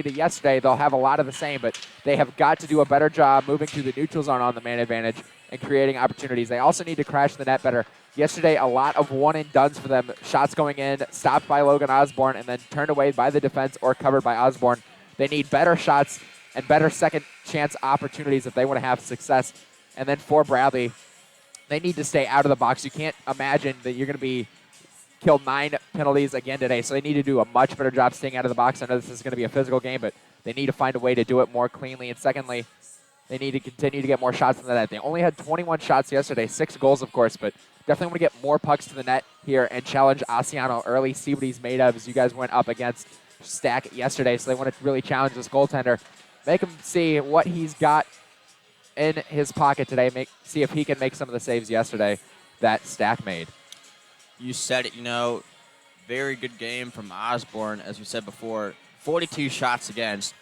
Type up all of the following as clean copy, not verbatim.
yesterday, they'll have a lot of the same, but they have got to do a better job moving through the neutral zone on the man advantage and creating opportunities. They also need to crash the net better. Yesterday, a lot of one-and-dones for them. Shots going in, stopped by Logan Osborne, and then turned away by the defense or covered by Osborne. They need better shots and better second chance opportunities if they want to have success. And then for Bradley, they need to stay out of the box. You can't imagine that you're going to be killed 9 penalties again today, so they need to do a much better job staying out of the box. I know this is going to be a physical game, but they need to find a way to do it more cleanly. And secondly, they need to continue to get more shots in the net. They only had 21 shots yesterday, 6 goals, of course, but definitely want to get more pucks to the net here and challenge Asiano early, see what he's made of, as you guys went up against Stack yesterday. So they want to really challenge this goaltender, make him see what he's got in his pocket today, see if he can make some of the saves yesterday that Stack made. You said it, very good game from Osborne, as we said before. 42 shots against,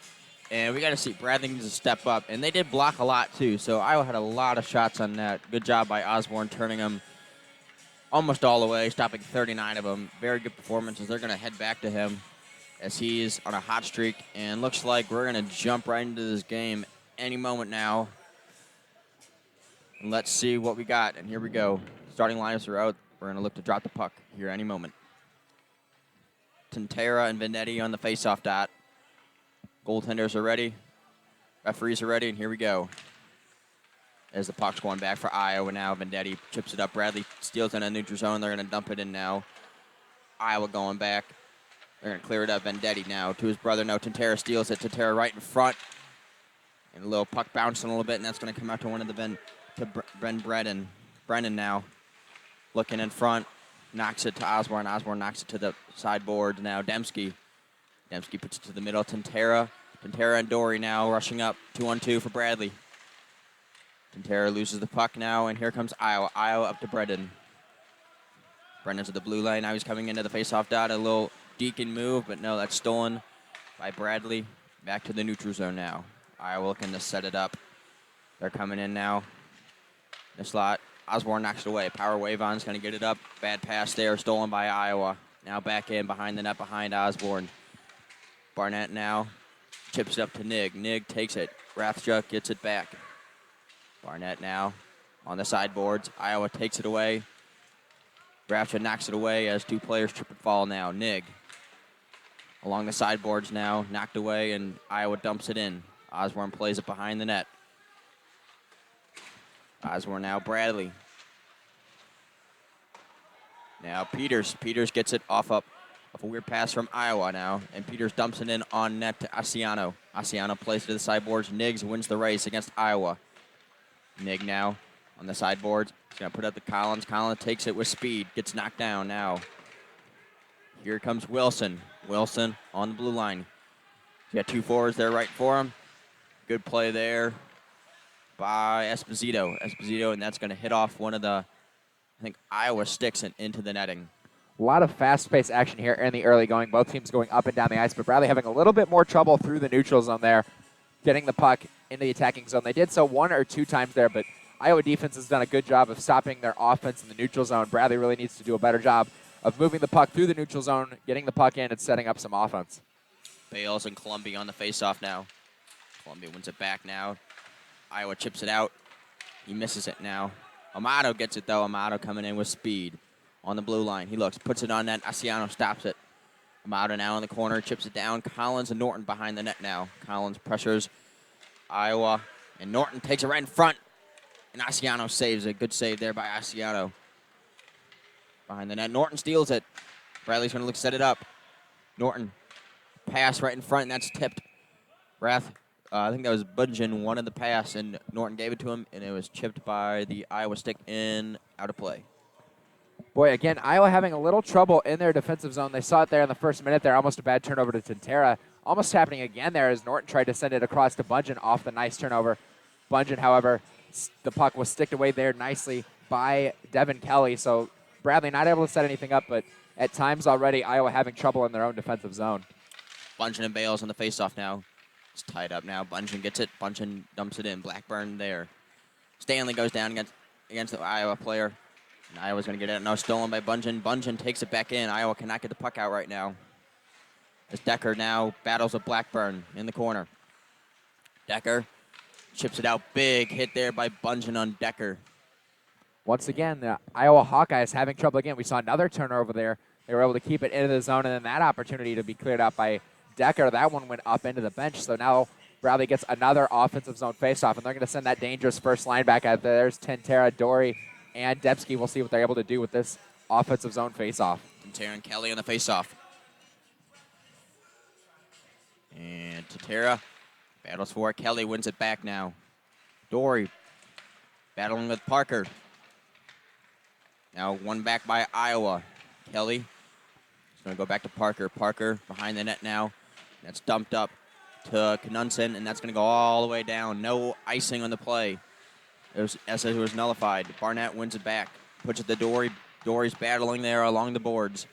and we got to see Bradley needs to step up. And they did block a lot, too, so Iowa had a lot of shots on net. Good job by Osborne turning them almost all the way, stopping 39 of them. Very good performances. They're going to head back to him as he's on a hot streak, and looks like we're going to jump right into this game any moment now. And let's see what we got, and here we go. Starting lineups are out. We're going to look to drop the puck here any moment. Tintera and Vendetti on the face-off dot. Goaltenders are ready. Referees are ready, and here we go. As the puck's going back for Iowa now. Vendetti chips it up. Bradley steals in a neutral zone. They're going to dump it in now. Iowa going back. They're going to clear it up. Vendetti now to his brother. No, Tintera steals it. Tintera right in front. And a little puck bouncing a little bit, and that's going to come out to one of the Brennan now. Looking in front, knocks it to Osborne. Osborne knocks it to the sideboard. Now Dembski. Dembski puts it to the middle. Tintera and Dory now rushing up. 2-on-2 for Bradley. Tintera loses the puck now, and here comes Iowa. Iowa up to Brendan. Brendan's at the blue line. Now he's coming into the face-off dot. A little Deacon move, but no, that's stolen by Bradley. Back to the neutral zone now. Iowa looking to set it up. They're coming in now. The slot. Osborne knocks it away. Power wave on's going to get it up. Bad pass there, stolen by Iowa. Now back in behind the net behind Osborne. Barnett now chips it up to Nig. Nig takes it. Rathjuk gets it back. Barnett now on the sideboards. Iowa takes it away. Rathjuk knocks it away as 2 players trip and fall now. Nig along the sideboards now, knocked away, and Iowa dumps it in. Osborne plays it behind the net. Osborne now, Bradley. Now Peters. Peters gets it off a weird pass from Iowa now, and Peters dumps it in on net to Asiano. Asiano plays it to the sideboards. Niggs wins the race against Iowa. Nig now on the sideboards. He's going to put up the Collins. Collins takes it with speed. Gets knocked down now. Here comes Wilson. Wilson on the blue line. He's got 2 forwards there right for him. Good play there by Esposito. Esposito, and that's going to hit off one of the, Iowa sticks and into the netting. A lot of fast-paced action here in the early going. Both teams going up and down the ice, but Bradley having a little bit more trouble through the neutral zone there, getting the puck into the attacking zone. They did so 1 or 2 times there, but Iowa defense has done a good job of stopping their offense in the neutral zone. Bradley really needs to do a better job of moving the puck through the neutral zone, getting the puck in, and setting up some offense. Bales and Columbia on the face-off now. Columbia wins it back now. Iowa chips it out. He misses it now. Amato gets it, though. Amato coming in with speed on the blue line. He looks, puts it on net. Asiano stops it. Amato now in the corner, chips it down. Collins and Norton behind the net now. Collins pressures Iowa, and Norton takes it right in front. And Asiano saves it. Good save there by Asiano. Behind the net. Norton steals it. Bradley's going to look set it up. Norton. Pass right in front, and that's tipped. I think that was Budgen wanted the pass, and Norton gave it to him, and it was chipped by the Iowa stick in, out of play. Boy, again, Iowa having a little trouble in their defensive zone. They saw it there in the first minute there, almost a bad turnover to Tintera. Almost happening again there as Norton tried to send it across to Budgen off the nice turnover. Budgen, however, the puck was sticked away there nicely by Devin Kelly, so Bradley not able to set anything up, but at times already Iowa having trouble in their own defensive zone. Bunchen and Bales on the faceoff now. It's tied up now. Bunchen gets it. Bunchen dumps it in. Blackburn there. Stanley goes down against the Iowa player. And Iowa's going to get it. Now stolen by Bunchen. Bunchen takes it back in. Iowa cannot get the puck out right now. As Decker now battles with Blackburn in the corner. Decker chips it out. Big hit there by Bungen on Decker. Once again, the Iowa Hawkeyes having trouble again. We saw another turnover there. They were able to keep it into the zone, and then that opportunity to be cleared out by Decker, that one went up into the bench. So now Bradley gets another offensive zone faceoff, and they're going to send that dangerous first line back out there. There's Tentera, Dory, and Debski. We'll see what they're able to do with this offensive zone faceoff. Tentera and Kelly on the faceoff. And Tentera battles for it. Kelly wins it back now. Dory battling with Parker. Now one back by Iowa. Kelly is going to go back to Parker. Parker behind the net now. That's dumped up to Knudsen, and that's going to go all the way down. No icing on the play. It was nullified. Barnett wins it back. Puts it to Dory. Dory's battling there along the boards.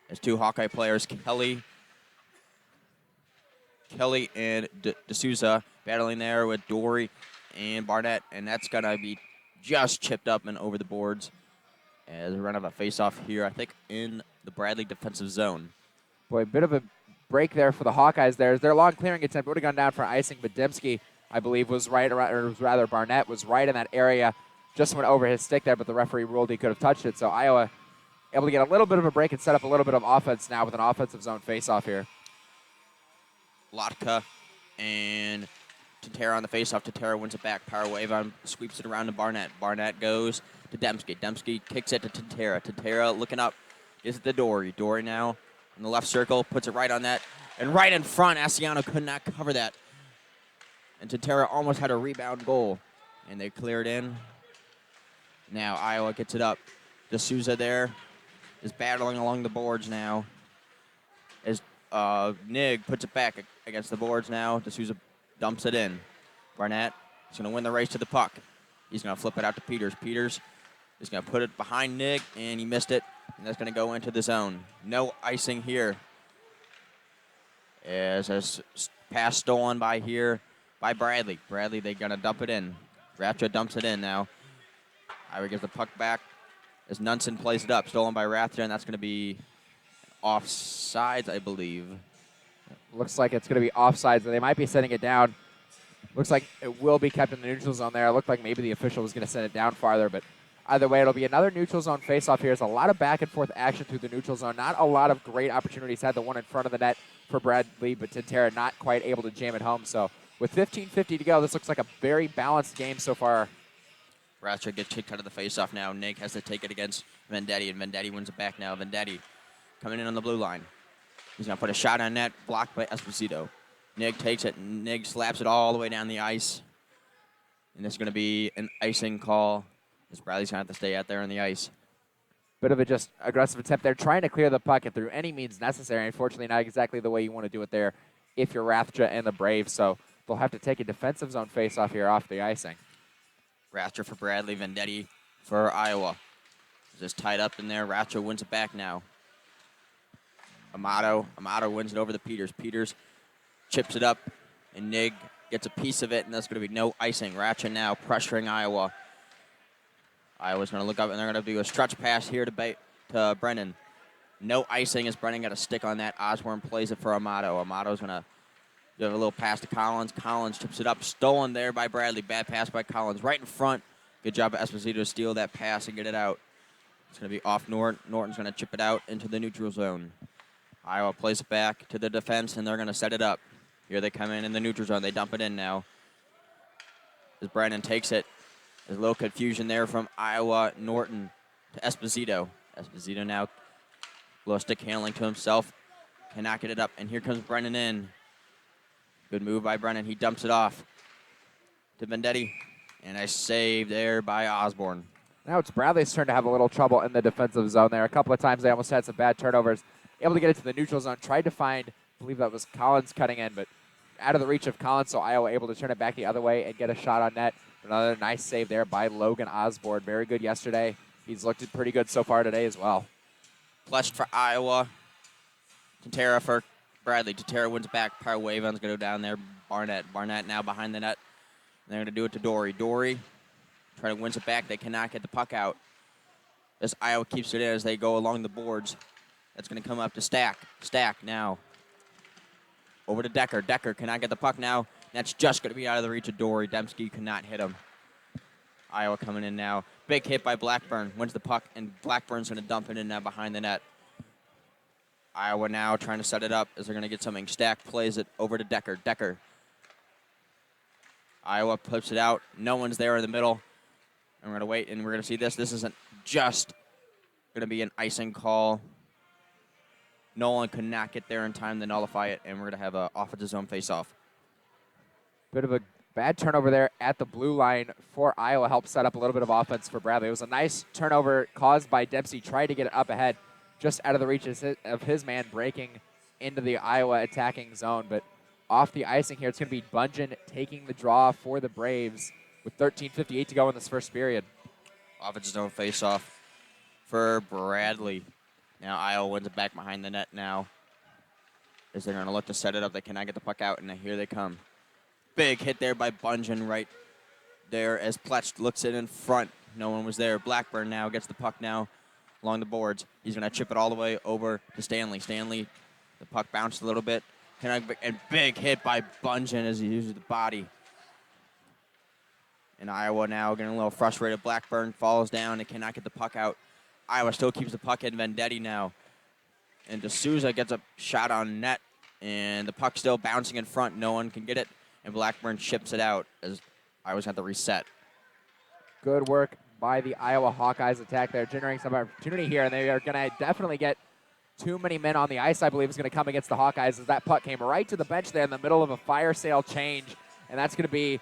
There's two Hawkeye players, Kelly and D'Souza, battling there with Dory and Barnett, and that's going to be just chipped up and over the boards as we run out of a face-off here, I think, in the Bradley defensive zone. Boy, a bit of a break there for the Hawkeyes there. Their long clearing attempt would have gone down for icing, but Dembski, I believe, was right around, or rather Barnett was right in that area, just went over his stick there, but the referee ruled he could have touched it. So Iowa able to get a little bit of a break and set up a little bit of offense now with an offensive zone face-off here. Lotka and Tentera on the faceoff. Tentera wins it back. Power wave on, sweeps it around to Barnett. Barnett goes to Dembski. Dembski kicks it to Tentera. Tentera looking up. Is it the Dory? Dory now in the left circle, puts it right on that. And right in front, Asiano could not cover that. And Tentera almost had a rebound goal. And they cleared in. Now Iowa gets it up. D'Souza there is battling along the boards now. As Nig puts it back against the boards now. D'Souza dumps it in. Barnett is going to win the race to the puck. He's going to flip it out to Peters. Peters is going to put it behind Nig, and he missed it. And that's going to go into the zone. No icing here. As a pass stolen by Bradley. Bradley, they're going to dump it in. Rathja dumps it in now. Iowa gives the puck back as Nunson plays it up. Stolen by Rathja, and that's going to be offsides, I believe. Looks like it's going to be offsides. They might be setting it down. Looks like it will be kept in the neutral zone there. It looked like maybe the official was going to send it down farther, but either way, it'll be another neutral zone faceoff here. There's a lot of back and forth action through the neutral zone. Not a lot of great opportunities. Had the one in front of the net for Bradley, but Tentera not quite able to jam it home. So with 15:50 to go, this looks like a very balanced game so far. Rathja gets kicked out of the faceoff now. Nig has to take it against Vendetti, and Vendetti wins it back now. Vendetti coming in on the blue line. He's going to put a shot on net, blocked by Esposito. Nig takes it, and Nig slaps it all the way down the ice. And this is going to be an icing call, as Bradley's going to have to stay out there on the ice. Bit of a just aggressive attempt there, trying to clear the puck and through any means necessary. Unfortunately, not exactly the way you want to do it there if you're Rathja and the Braves. So they'll have to take a defensive zone faceoff here off the icing. Rathja for Bradley, Vendetti for Iowa. Just tied up in there. Rathja wins it back now. Amato wins it over to Peters. Peters chips it up, and Nig gets a piece of it, and that's going to be no icing. Rathja now pressuring Iowa. Iowa's going to look up, and they're going to do a stretch pass here to Brennan. No icing as Brennan got a stick on that. Osborne plays it for Amato. Amato's going to give a little pass to Collins. Collins chips it up. Stolen there by Bradley. Bad pass by Collins. Right in front. Good job of Esposito to steal that pass and get it out. It's going to be off Norton. Norton's going to chip it out into the neutral zone. Iowa plays it back to the defense, and they're going to set it up. Here they come in the neutral zone. They dump it in now. As Brennan takes it. There's a little confusion there from Iowa. Norton to Esposito. Esposito now, little stick handling to himself. Cannot get it up. And here comes Brennan in. Good move by Brennan. He dumps it off to Vendetti. And a save there by Osborne. Now it's Bradley's turn to have a little trouble in the defensive zone there. A couple of times they almost had some bad turnovers. Able to get it to the neutral zone. Tried to find, I believe that was Collins cutting in, but out of the reach of Collins, so Iowa able to turn it back the other way and get a shot on net. Another nice save there by Logan Osborne. Very good yesterday. He's looked pretty good so far today as well. Flushed for Iowa. Tentera for Bradley. Tentera wins back. Parwayvon's going to go down there. Barnett now behind the net. And they're going to do it to Dory. Dory trying to win it back. They cannot get the puck out. As Iowa keeps it in as they go along the boards. That's going to come up to Stack. Stack now. Over to Decker. Decker cannot get the puck now. That's just going to be out of the reach of Dory. Dembski cannot hit him. Iowa coming in now. Big hit by Blackburn. Wins the puck, and Blackburn's going to dump it in now behind the net. Iowa now trying to set it up as they're going to get something. Stack plays it over to Decker. Decker. Iowa puts it out. No one's there in the middle. And we're going to wait, and we're going to see this. This isn't just going to be an icing call. Nolan could not get there in time to nullify it, and we're going to have an offensive zone face-off. Bit of a bad turnover there at the blue line for Iowa. Helped set up a little bit of offense for Bradley. It was a nice turnover caused by Dempsey trying to get it up ahead, just out of the reach of his man breaking into the Iowa attacking zone. But off the icing here, it's going to be Bungeon taking the draw for the Braves with 13:58 to go in this first period. Offensive zone face-off for Bradley. Now Iowa wins it back behind the net now. As they're going to look to set it up. They cannot get the puck out, and here they come. Big hit there by Bungeon right there as Pletch looks it in front. No one was there. Blackburn now gets the puck now along the boards. He's going to chip it all the way over to Stanley. Stanley, the puck bounced a little bit. And big hit by Bungeon as he uses the body. And Iowa now getting a little frustrated. Blackburn falls down and cannot get the puck out. Iowa still keeps the puck in. Vendetti now. And D'Souza gets a shot on net. And the puck still bouncing in front. No one can get it. And Blackburn ships it out as Iowa's got the reset. Good work by the Iowa Hawkeyes attack there, generating some opportunity here. And they are going to definitely get too many men on the ice, I believe, is going to come against the Hawkeyes as that puck came right to the bench there in the middle of a fire sale change. And that's going to be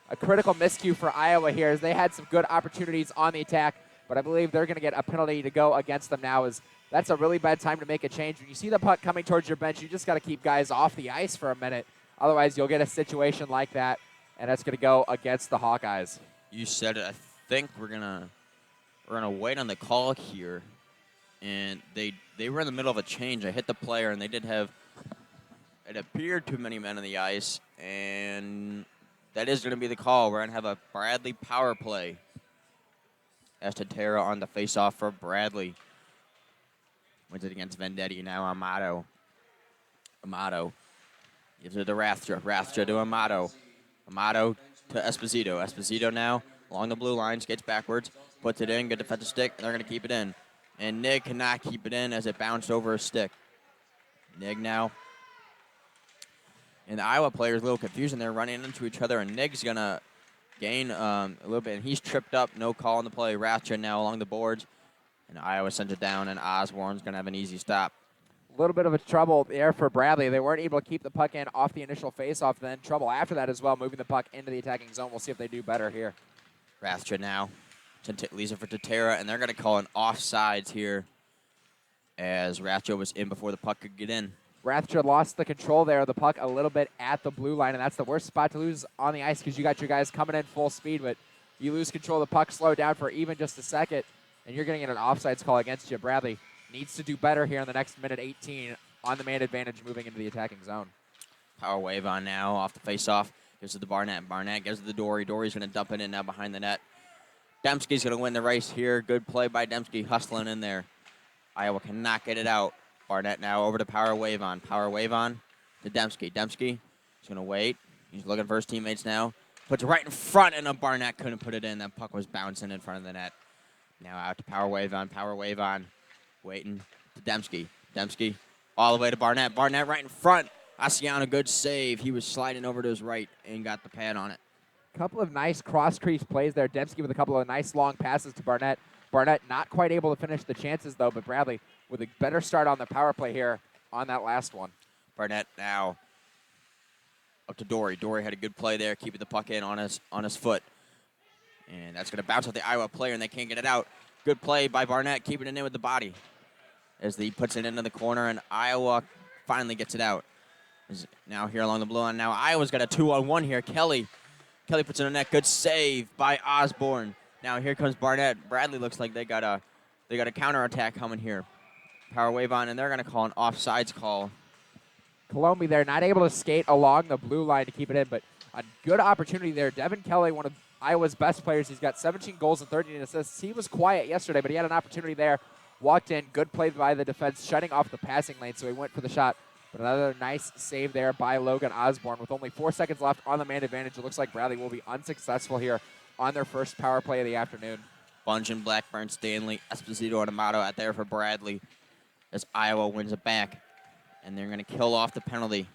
a critical miscue for Iowa here as they had some good opportunities on the attack. But I believe they're going to get a penalty to go against them now as that's a really bad time to make a change. When you see the puck coming towards your bench, you just got to keep guys off the ice for a minute. Otherwise, you'll get a situation like that, and that's going to go against the Hawkeyes. You said it. I think we're gonna wait on the call here, and they were in the middle of a change. I hit the player, and they did have it appeared too many men on the ice, and that is going to be the call. We're going to have a Bradley power play. As Tatera on the face-off for Bradley. Wins it against Vendetti. Now Amato. Amato gives it to Rathja. Rathja to Amato. Amato to Esposito. Esposito now along the blue line. Skates backwards. Puts it in. Good defensive stick. And they're going to keep it in. And Nig cannot keep it in as it bounced over a stick. Nig now. And the Iowa players a little confused. They're running into each other. And Nig's going to gain a little bit, and he's tripped up. No call on the play. Rathja now along the boards, and Iowa sends it down, and Osborne's going to have an easy stop. A little bit of a trouble there for Bradley. They weren't able to keep the puck in off the initial faceoff. Then trouble after that as well, moving the puck into the attacking zone. We'll see if they do better here. Rathja now leaves it for Tatera, and they're going to call an offsides here as Rathja was in before the puck could get in. Rathja lost the control there of the puck a little bit at the blue line, and that's the worst spot to lose on the ice because you got your guys coming in full speed, but you lose control of the puck, slow down for even just a second, and you're going to get an offsides call against you. Bradley needs to do better here in the next minute 18 on the man advantage moving into the attacking zone. Power wave on now off the face-off. Gives it to Barnett. Barnett gives it to Dory. Dory's going to dump it in now behind the net. Dembski's going to win the race here. Good play by Dembski, hustling in there. Iowa cannot get it out. Barnett now over to Power Wave on. Power Wave on to Dembski. Dembski is going to wait. He's looking for his teammates now. Puts it right in front, and Barnett couldn't put it in. That puck was bouncing in front of the net. Now out to Power Wave on. Power Wave on. Waiting to Dembski. Dembski all the way to Barnett. Barnett right in front. Asiano, good save. He was sliding over to his right and got the pad on it. Couple of nice cross-crease plays there. Dembski with a couple of nice long passes to Barnett. Barnett not quite able to finish the chances, though, but Bradley with a better start on the power play here on that last one. Barnett now up to Dory. Dory had a good play there, keeping the puck in on his foot. And that's going to bounce off the Iowa player, and they can't get it out. Good play by Barnett, keeping it in with the body. As he puts it into the corner, and Iowa finally gets it out. Is now here along the blue line. Now Iowa's got a 2-on-1 here. Kelly puts it in the net. Good save by Osborne. Now here comes Barnett. Bradley looks like they got a counterattack coming here. Power wave on, and they're going to call an offsides call. Colombi there, not able to skate along the blue line to keep it in, but a good opportunity there. Devin Kelly, one of Iowa's best players. He's got 17 goals and 13 assists. He was quiet yesterday, but he had an opportunity there. walked in. Good play by the defense, shutting off the passing lane, so he went for the shot. But another nice save there by Logan Osborne. With only 4 seconds left on the man advantage, it looks like Bradley will be unsuccessful here on their first power play of the afternoon. Bungeon, Blackburn, Stanley, Esposito, and Amato out there for Bradley as Iowa wins it back. And they're going to kill off the penalty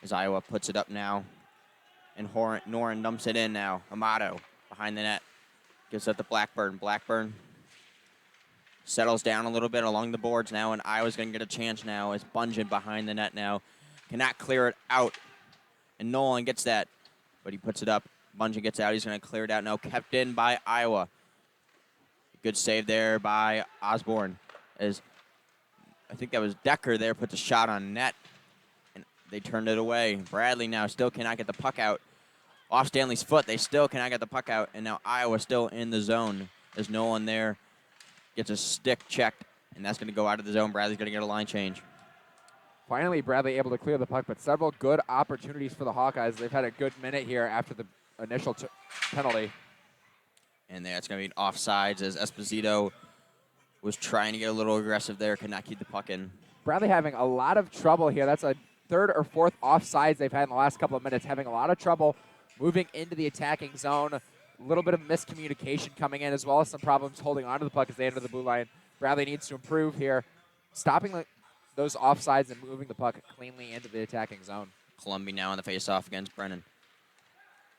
as Iowa puts it up now. And Noren dumps it in now. Amato behind the net. Gives it to Blackburn. Blackburn settles down a little bit along the boards now, and Iowa's going to get a chance now as Bungeon behind the net now. Cannot clear it out. And Nolan gets that, but he puts it up. Bungeon gets out. He's going to clear it out now. Kept in by Iowa. Good save there by Osborne. As I think that was Decker there, puts a shot on net, and they turned it away. Bradley now still cannot get the puck out. Off Stanley's foot, they still cannot get the puck out, and now Iowa still in the zone. There's no one there. Gets a stick checked, and that's going to go out of the zone. Bradley's going to get a line change. Finally, Bradley able to clear the puck, but several good opportunities for the Hawkeyes. They've had a good minute here after the initial penalty. And there, it's going to be an offsides as Esposito was trying to get a little aggressive there, could not keep the puck in. Bradley having a lot of trouble here. That's a third or fourth offsides they've had in the last couple of minutes, having a lot of trouble moving into the attacking zone. A little bit of miscommunication coming in, as well as some problems holding onto the puck as they enter the blue line. Bradley needs to improve here, stopping those offsides and moving the puck cleanly into the attacking zone. Columbia now on the face-off against Brennan.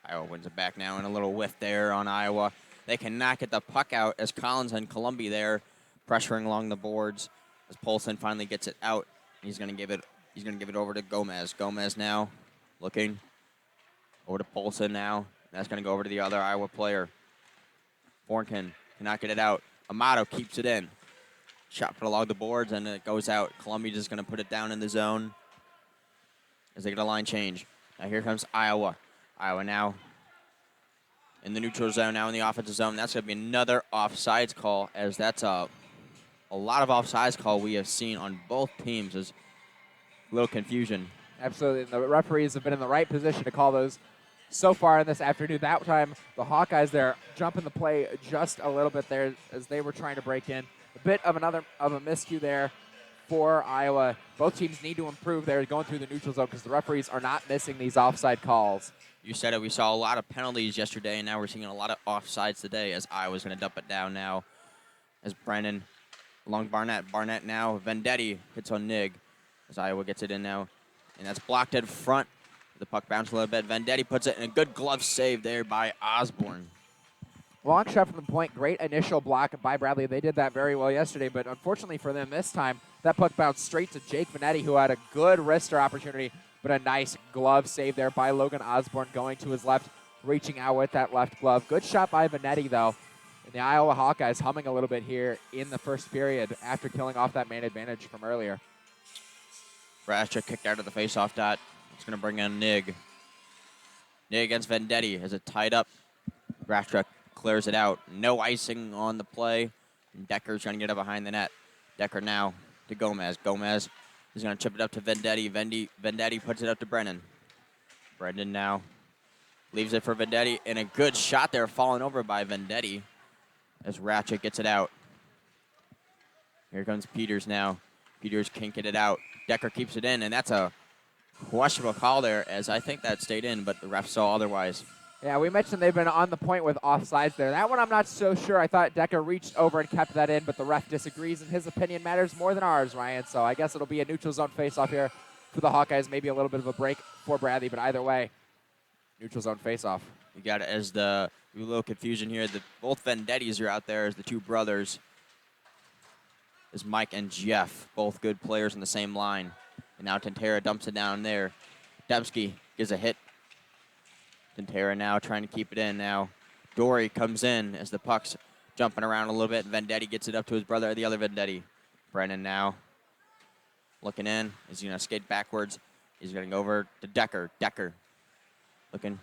Iowa wins it back now, and a little whiff there on Iowa. They cannot get the puck out as Collins and Columbia there pressuring along the boards as Polson finally gets it out. He's going to give it over to Gomez. Gomez now looking over to Polson now. That's going to go over to the other Iowa player. Fornkin cannot get it out. Amato keeps it in. Shot put along the boards, and it goes out. Columbia just going to put it down in the zone as they get a line change. Now here comes Iowa. Iowa now in the neutral zone, now in the offensive zone. That's going to be another offsides call, as that's a lot of offsides call we have seen on both teams. There's a little confusion. Absolutely. The referees have been in the right position to call those so far in this afternoon. That time, the Hawkeyes there jumping the play just a little bit there as they were trying to break in. A bit of a miscue there for Iowa. Both teams need to improve there going through the neutral zone because the referees are not missing these offside calls. You said it. We saw a lot of penalties yesterday, and now we're seeing a lot of offsides today as Iowa's going to dump it down now as Brennan along Barnett. Barnett now. Vendetti hits on Nig as Iowa gets it in now. And that's blocked in front. The puck bounced a little bit. Vendetti puts it in a good glove save there by Osborne. Long shot from the point. Great initial block by Bradley. They did that very well yesterday, but unfortunately for them this time, that puck bounced straight to Jake Vendetti, who had a good wrister opportunity, but a nice glove save there by Logan Osborne going to his left, reaching out with that left glove. Good shot by Vendetti, though. And the Iowa Hawkeyes humming a little bit here in the first period after killing off that man advantage from earlier. Brastra kicked out of the faceoff dot. It's going to bring in Nig. Nig against Vendetti. Has it tied up. Brastra clears it out. No icing on the play. And Decker's trying to get it behind the net. Decker now to Gomez. Gomez is going to chip it up to Vendetti. Vendetti puts it up to Brennan. Brendan now leaves it for Vendetti. And a good shot there falling over by Vendetti as Ratchet gets it out. Here comes Peters now. Peters can't get it out. Decker keeps it in, and that's a questionable call there, as I think that stayed in, but the ref saw otherwise. Yeah, we mentioned they've been on the point with offsides there. That one I'm not so sure. I thought Decker reached over and kept that in, but the ref disagrees, and his opinion matters more than ours, Ryan. So I guess it'll be a neutral zone face-off here for the Hawkeyes. Maybe a little bit of a break for Bradley, but either way, neutral zone face-off. You got it as a little confusion here. Both Vendettis are out there as the two brothers. Is Mike and Jeff, both good players in the same line. And now Tantera dumps it down there. Dembski gives a hit. Tantera now trying to keep it in now. Dory comes in as the puck's jumping around a little bit. Vendetti gets it up to his brother, the other Vendetti. Brennan now looking in. Is he going to skate backwards? He's going to go over to Decker. Decker looking,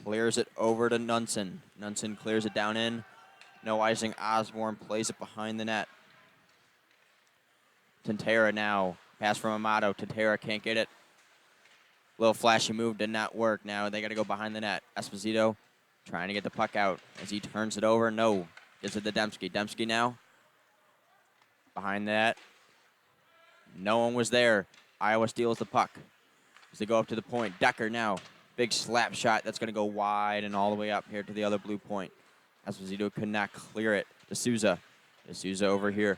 clears it over to Nunson. Nunson clears it down in. No icing. Osborne plays it behind the net. Tantera now. Pass from Amato. Tantera can't get it. Little flashy move did not work. Now they got to go behind the net. Esposito trying to get the puck out as he turns it over. No. Gives it to Dembski. Dembski now Behind that, no one was there. Iowa steals the puck as they go up to the point. Decker now, big slap shot that's going to go wide and all the way up here to the other blue point. Esposito could not clear it. D'Souza over here.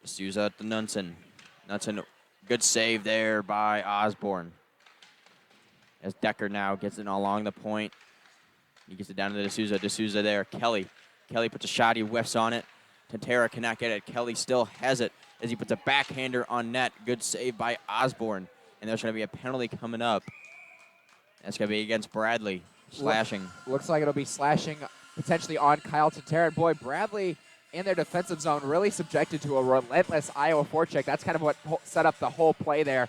D'Souza to Nunson. Nunson, good save there by Osborne. As Decker now gets it along the point. He gets it down to D'Souza. D'Souza there. Kelly puts a shot. He whiffs on it. Tantera cannot get it. Kelly still has it as he puts a backhander on net. Good save by Osborne. And there's going to be a penalty coming up. That's going to be against Bradley. Slashing. Looks like it'll be slashing potentially on Kyle Tantera. And boy, Bradley in their defensive zone really subjected to a relentless Iowa forecheck. That's kind of what set up the whole play there.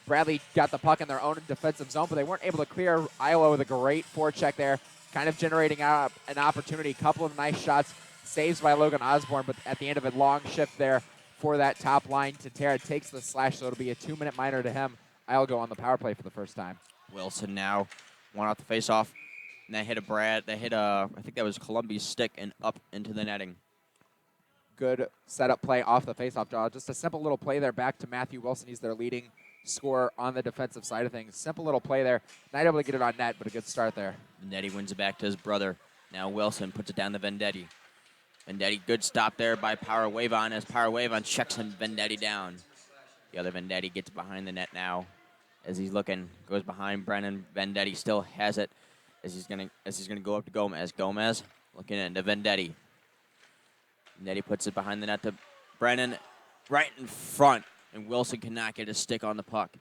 Bradley got the puck in their own defensive zone, but they weren't able to clear Iowa with a great forecheck there, kind of generating out an opportunity. A couple of nice shots, saves by Logan Osborne, but at the end of a long shift there for that top line, Tantera takes the slash, so it'll be a 2-minute minor to him. I'll go on the power play for the first time. Wilson now, one off the face-off, and they hit I think that was Columbia's stick and up into the netting. Good setup play off the face-off draw. Just a simple little play there back to Matthew Wilson. He's their leading scorer on the defensive side of things. Simple little play there. Not able to get it on net, but a good start there. Vendetti wins it back to his brother. Now Wilson puts it down to Vendetti. Vendetti, good stop there by Power Wavon as Power Wavon checks him Vendetti down. The other Vendetti gets behind the net now as he's looking, goes behind Brennan. Vendetti still has it as he's gonna go up to Gomez. Gomez looking into Vendetti. Vendetti puts it behind the net to Brennan, right in front, and Wilson cannot get a stick on the puck.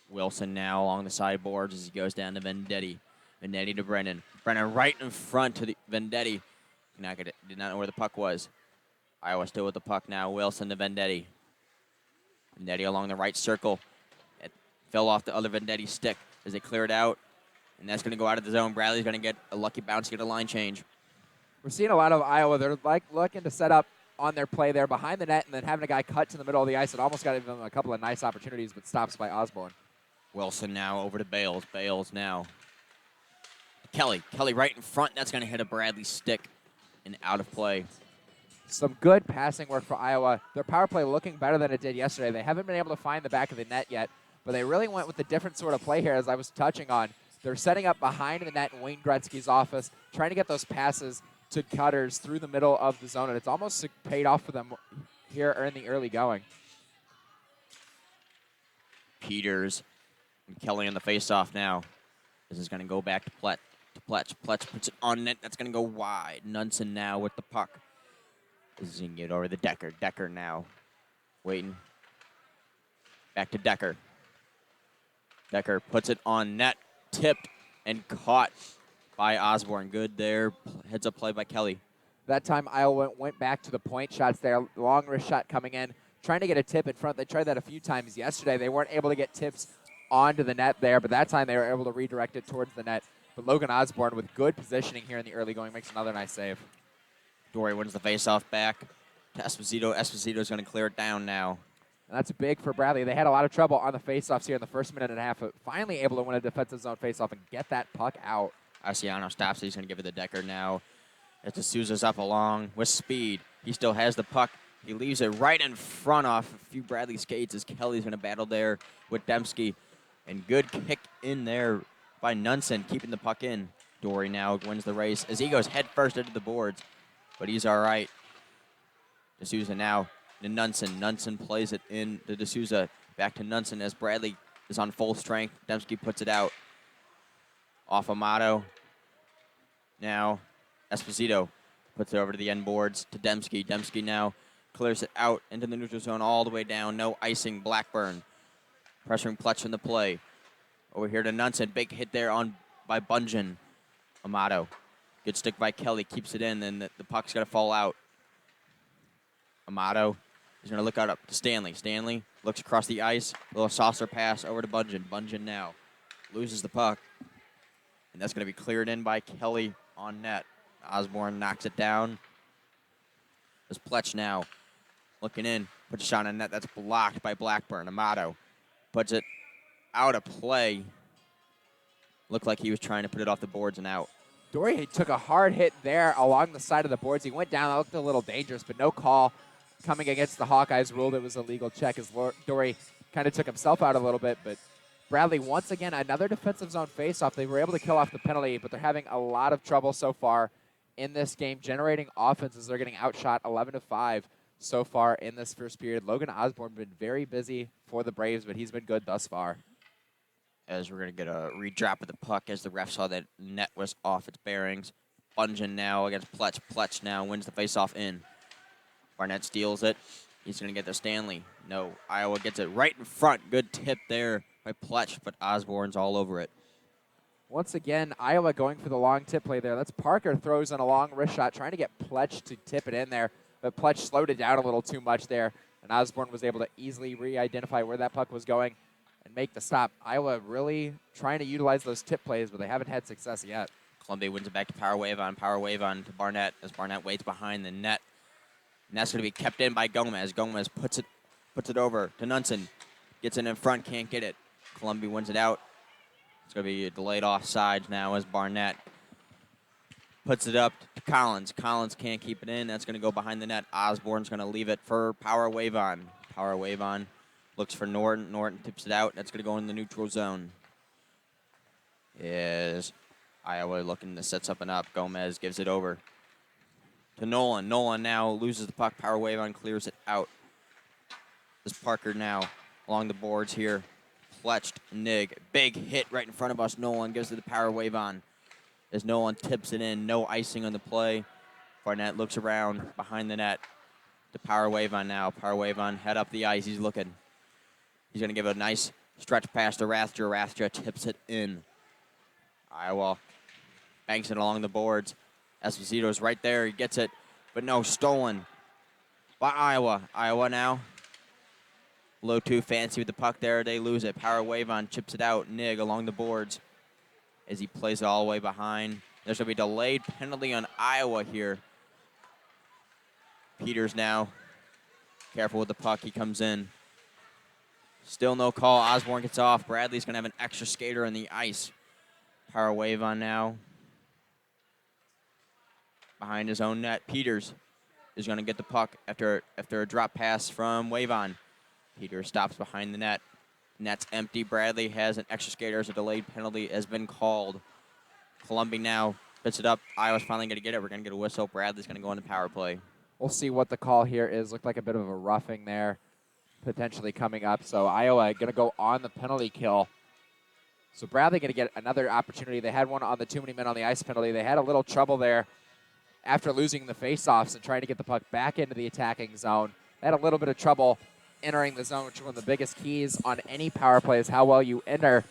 Wilson now along the sideboards as he goes down to Vendetti. Vendetti to Brennan. Brennan right in front to the Vendetti. Cannot get it. Did not know where the puck was. Iowa still with the puck now. Wilson to Vendetti. Vendetti along the right circle. It fell off the other Vendetti stick as they clear it out. And that's going to go out of the zone. Bradley's going to get a lucky bounce, get a line change. We're seeing a lot of Iowa. They're looking to set up on their play there behind the net and then having a guy cut to the middle of the ice. It almost got them a couple of nice opportunities, but stops by Osborne. Wilson now over to Bales. Bales now. Kelly right in front. That's going to hit a Bradley stick and out of play. Some good passing work for Iowa. Their power play looking better than it did yesterday. They haven't been able to find the back of the net yet, but they really went with a different sort of play here, as I was touching on. They're setting up behind the net in Wayne Gretzky's office, trying to get those passes to cutters through the middle of the zone, and it's almost paid off for them here in the early going. Peters and Kelly on the face-off now. This is going to go back to Pletch. Pletch puts it on net. That's going to go wide. Nunson now with the puck. This is going to get over the Decker. Decker now waiting. Back to Decker. Decker puts it on net. Tipped and caught by Osborne. Good there. Heads-up play by Kelly. That time Iowa went back to the point shots there. Long wrist shot coming in. Trying to get a tip in front. They tried that a few times yesterday. They weren't able to get tips onto the net there, but that time they were able to redirect it towards the net. But Logan Osborne with good positioning here in the early going makes another nice save. Dory wins the faceoff back to Esposito. Esposito's going to clear it down now. And that's big for Bradley. They had a lot of trouble on the faceoffs here in the first minute and a half, but finally able to win a defensive zone faceoff and get that puck out. Arciano stops it. He's going to give it to Decker now. As D'Souza's up along with speed. He still has the puck. He leaves it right in front off a few Bradley skates as Kelly's going to battle there with Dembski. And good kick in there by Nunson, keeping the puck in. Dory now wins the race as he goes head first into the boards, but he's all right. D'Souza now to Nunson. Nunson plays it in to D'Souza. Back to Nunson as Bradley is on full strength. Dembski puts it out. Off Amato. Now Esposito puts it over to the end boards to Dembski. Dembski now clears it out into the neutral zone all the way down. No icing. Blackburn pressuring Pletch in the play. Over here to Nunson. Big hit there by Bungeon. Amato. Good stick by Kelly. Keeps it in, and the puck's got to fall out. Amato is going to look out up to Stanley. Stanley looks across the ice. A little saucer pass over to Bungeon. Bungeon now loses the puck. And that's going to be cleared in by Kelly on net. Osborne knocks it down. There's Pletch now looking in. Puts a shot on net. That's blocked by Blackburn. Amato puts it out of play. Looked like he was trying to put it off the boards and out. Dory took a hard hit there along the side of the boards. He went down. That looked a little dangerous, but no call coming against the Hawkeyes ruled it was a legal check as Dory kind of took himself out a little bit. But Bradley, once again, another defensive zone faceoff. They were able to kill off the penalty, but they're having a lot of trouble so far in this game, generating offenses. They're getting outshot 11-5 so far in this first period. Logan Osborne been very busy for the Braves, but he's been good thus far. As we're going to get a redrop of the puck as the ref saw that net was off its bearings. Bungen now against Pletch. Pletch now wins the faceoff in. Barnett steals it. He's going to get the Stanley. No, Iowa gets it right in front. Good tip there by Pletch, but Osborne's all over it. Once again, Iowa going for the long tip play there. That's Parker throws in a long wrist shot, trying to get Pletch to tip it in there, but Pletch slowed it down a little too much there, and Osborne was able to easily re-identify where that puck was going and make the stop. Iowa really trying to utilize those tip plays, but they haven't had success yet. Columbia wins it back to Power Wave on to Barnett as Barnett waits behind the net. And that's going to be kept in by Gomez. Gomez puts it over to Nunson. Gets it in front, can't get it. Columbia wins it out. It's going to be a delayed offside now as Barnett puts it up to Collins. Collins can't keep it in. That's going to go behind the net. Osborne's going to leave it for Power Wave on. Power Wave on. Looks for Norton. Norton tips it out. That's going to go in the neutral zone. Is Iowa looking to set something up. Gomez gives it over to Nolan. Nolan now loses the puck. Power Wave on clears it out. This Parker now along the boards here. Pletched Nig. Big hit right in front of us. Nolan gives it the Power Wave on. As Nolan tips it in. No icing on the play. Barnett looks around behind the net. To Power Wave on now. Power Wave on. Head up the ice. He's looking. He's going to give a nice stretch pass to Rathja. Rathja tips it in. Iowa banks it along the boards. Esposito's right there. He gets it. But no, stolen by Iowa. Iowa now. A little too fancy with the puck there. They lose it. Power Wave on chips it out. Nig along the boards as he plays it all the way behind. There's going to be a delayed penalty on Iowa here. Peters now. Careful with the puck. He comes in. Still no call. Osborne gets off. Bradley's going to have an extra skater on the ice. Power Wave on now. Behind his own net. Peters is going to get the puck after a drop pass from Wave on. Peters stops behind the net. Net's empty. Bradley has an extra skater as a delayed penalty has been called. Columbia now puts it up. Iowa's finally going to get it. We're going to get a whistle. Bradley's going to go on the power play. We'll see what the call here is. Looked like a bit of a roughing there potentially coming up. So Iowa going to go on the penalty kill. So Bradley going to get another opportunity. They had one on the too many men on the ice penalty. They had a little trouble there after losing the faceoffs and trying to get the puck back into the attacking zone. They had a little bit of trouble entering the zone, which is one of the biggest keys on any power play is how well you enter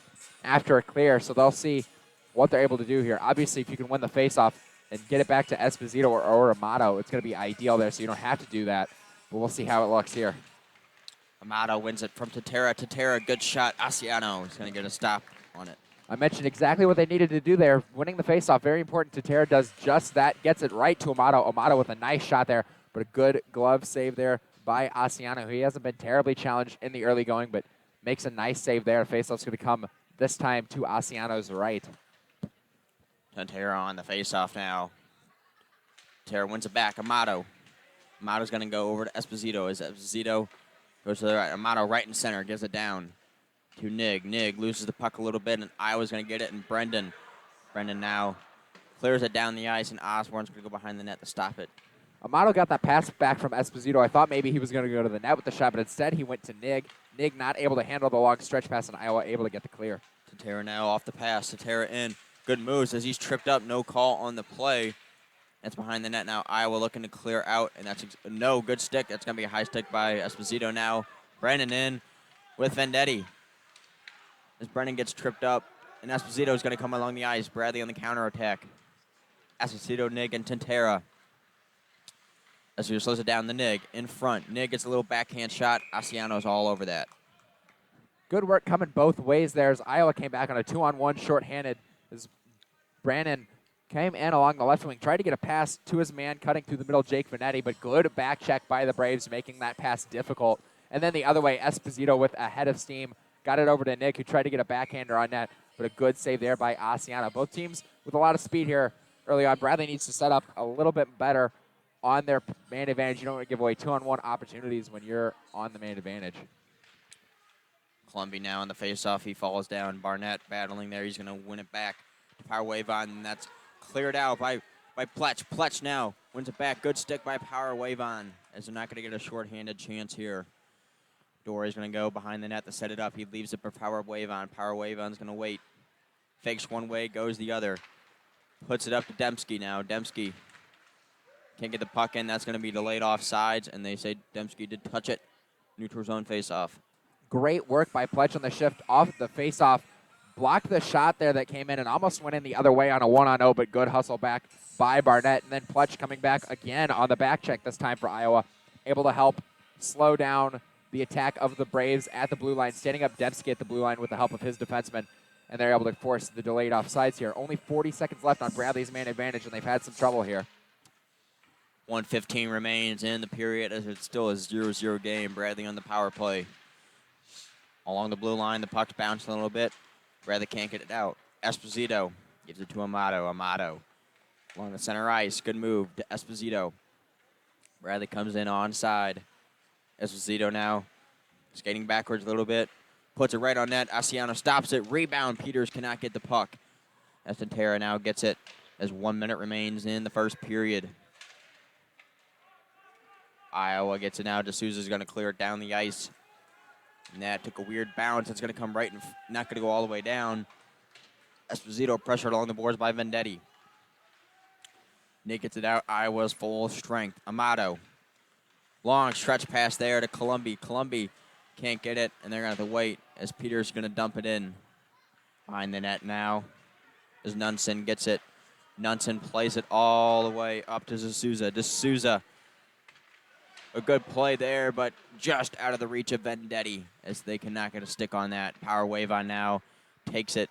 after a clear. So they'll see what they're able to do here. Obviously, if you can win the faceoff and get it back to Esposito or Amato, it's going to be ideal there, so you don't have to do that. But we'll see how it looks here. Amato wins it from Tatera. Tatera, good shot. Asiano is going to get a stop on it. I mentioned exactly what they needed to do there. Winning the faceoff, very important. Tatera does just that, gets it right to Amato. Amato with a nice shot there, but a good glove save there by Asiano. He hasn't been terribly challenged in the early going, but makes a nice save there. Faceoff's going to come this time to Asiano's right. Tatera on the faceoff now. Tatera wins it back. Amato. Amato's going to go over to Esposito as Esposito goes to the right. Amato right in center, gives it down to Nig. Nig loses the puck a little bit, and Iowa's going to get it, and Brendan now clears it down the ice, and Osborne's going to go behind the net to stop it. Amato got that pass back from Esposito. I thought maybe he was going to go to the net with the shot, but instead he went to Nig. Nig not able to handle the long stretch pass, and Iowa able to get the clear. Tatera now off the pass. Tatera in. Good moves as he's tripped up. No call on the play. That's behind the net now. Iowa looking to clear out, and that's no good stick. That's going to be a high stick by Esposito now. Brendan in with Vendetti. As Brendan gets tripped up, and Esposito is going to come along the ice. Bradley on the counterattack. Esposito, Nig, and Tatera. Esposito slows it down the Nig in front. Nig gets a little backhand shot. Asiano's all over that. Good work coming both ways there as Iowa came back on a 2-on-1 shorthanded as Brandon came in along the left wing, tried to get a pass to his man, cutting through the middle, Jake Vanetti, but good back check by the Braves, making that pass difficult. And then the other way, Esposito with a head of steam, got it over to Nick, who tried to get a backhander on net, but a good save there by Asiano. Both teams with a lot of speed here early on. Bradley needs to set up a little bit better on their man advantage. You don't want to give away 2-on-1 opportunities when you're on the man advantage. Columbia now on the face-off. He falls down. Barnett battling there. He's going to win it back to Power Wave on, and that's cleared out by Pletch. Pletch now wins it back. Good stick by Power Wave on, as they're not going to get a short-handed chance here. Dory's going to go behind the net to set it up. He leaves it for Power Wave on. Power Wave on's going to wait. Fakes one way, goes the other. Puts it up to Dembski now. Dembski can't get the puck in. That's going to be delayed offsides, and they say Dembski did touch it. Neutral zone face-off. Great work by Pletch on the shift off the face-off. Blocked the shot there that came in and almost went in the other way on a 1-on-0, but good hustle back by Barnett. And then Pletch coming back again on the back check this time for Iowa. Able to help slow down the attack of the Braves at the blue line, standing up Dembski at the blue line with the help of his defenseman. And they're able to force the delayed offsides here. Only 40 seconds left on Bradley's man advantage, and they've had some trouble here. 1:15 remains in the period as it's still a 0-0 game. Bradley on the power play. Along the blue line, the puck's bouncing a little bit. Bradley can't get it out. Esposito gives it to Amato. Amato along the center ice. Good move to Esposito. Bradley comes in onside. Esposito now skating backwards a little bit. Puts it right on net. Asiano stops it. Rebound. Peters cannot get the puck. Estantera now gets it as 1 minute remains in the first period. Iowa gets it now. D'Souza's going to clear it down the ice. And that took a weird bounce. It's going to come right and not going to go all the way down. Esposito pressured along the boards by Vendetti. Nick gets it out. Iowa's full strength. Amato. Long stretch pass there to Columbi. Columbi can't get it, and they're going to have to wait as Peter's going to dump it in. Behind the net now as Nunson gets it. Nunson plays it all the way up to D'Souza. D'Souza. A good play there, but just out of the reach of Vendetti as they cannot get a stick on that. Power Wave on now. Takes it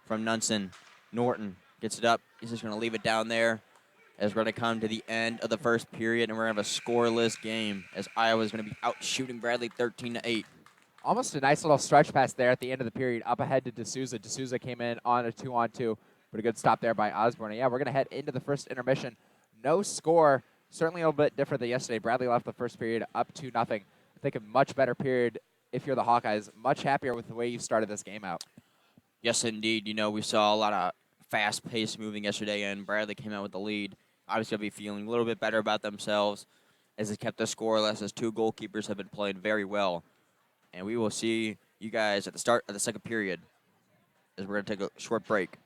from Nunson. Norton gets it up. He's just going to leave it down there as we're going to come to the end of the first period, and we're going to have a scoreless game as Iowa's going to be out shooting Bradley 13-8. Almost a nice little stretch pass there at the end of the period. Up ahead to D'Souza. D'Souza came in on a 2-on-2, but a good stop there by Osborne. And yeah, we're going to head into the first intermission. No score. Certainly a little bit different than yesterday. Bradley left the first period up 2-0. I think a much better period if you're the Hawkeyes. Much happier with the way you started this game out. Yes, indeed. You know, we saw a lot of fast-paced moving yesterday, and Bradley came out with the lead. Obviously, they'll be feeling a little bit better about themselves as they kept the scoreless, as two goalkeepers have been playing very well. And we will see you guys at the start of the second period as we're going to take a short break.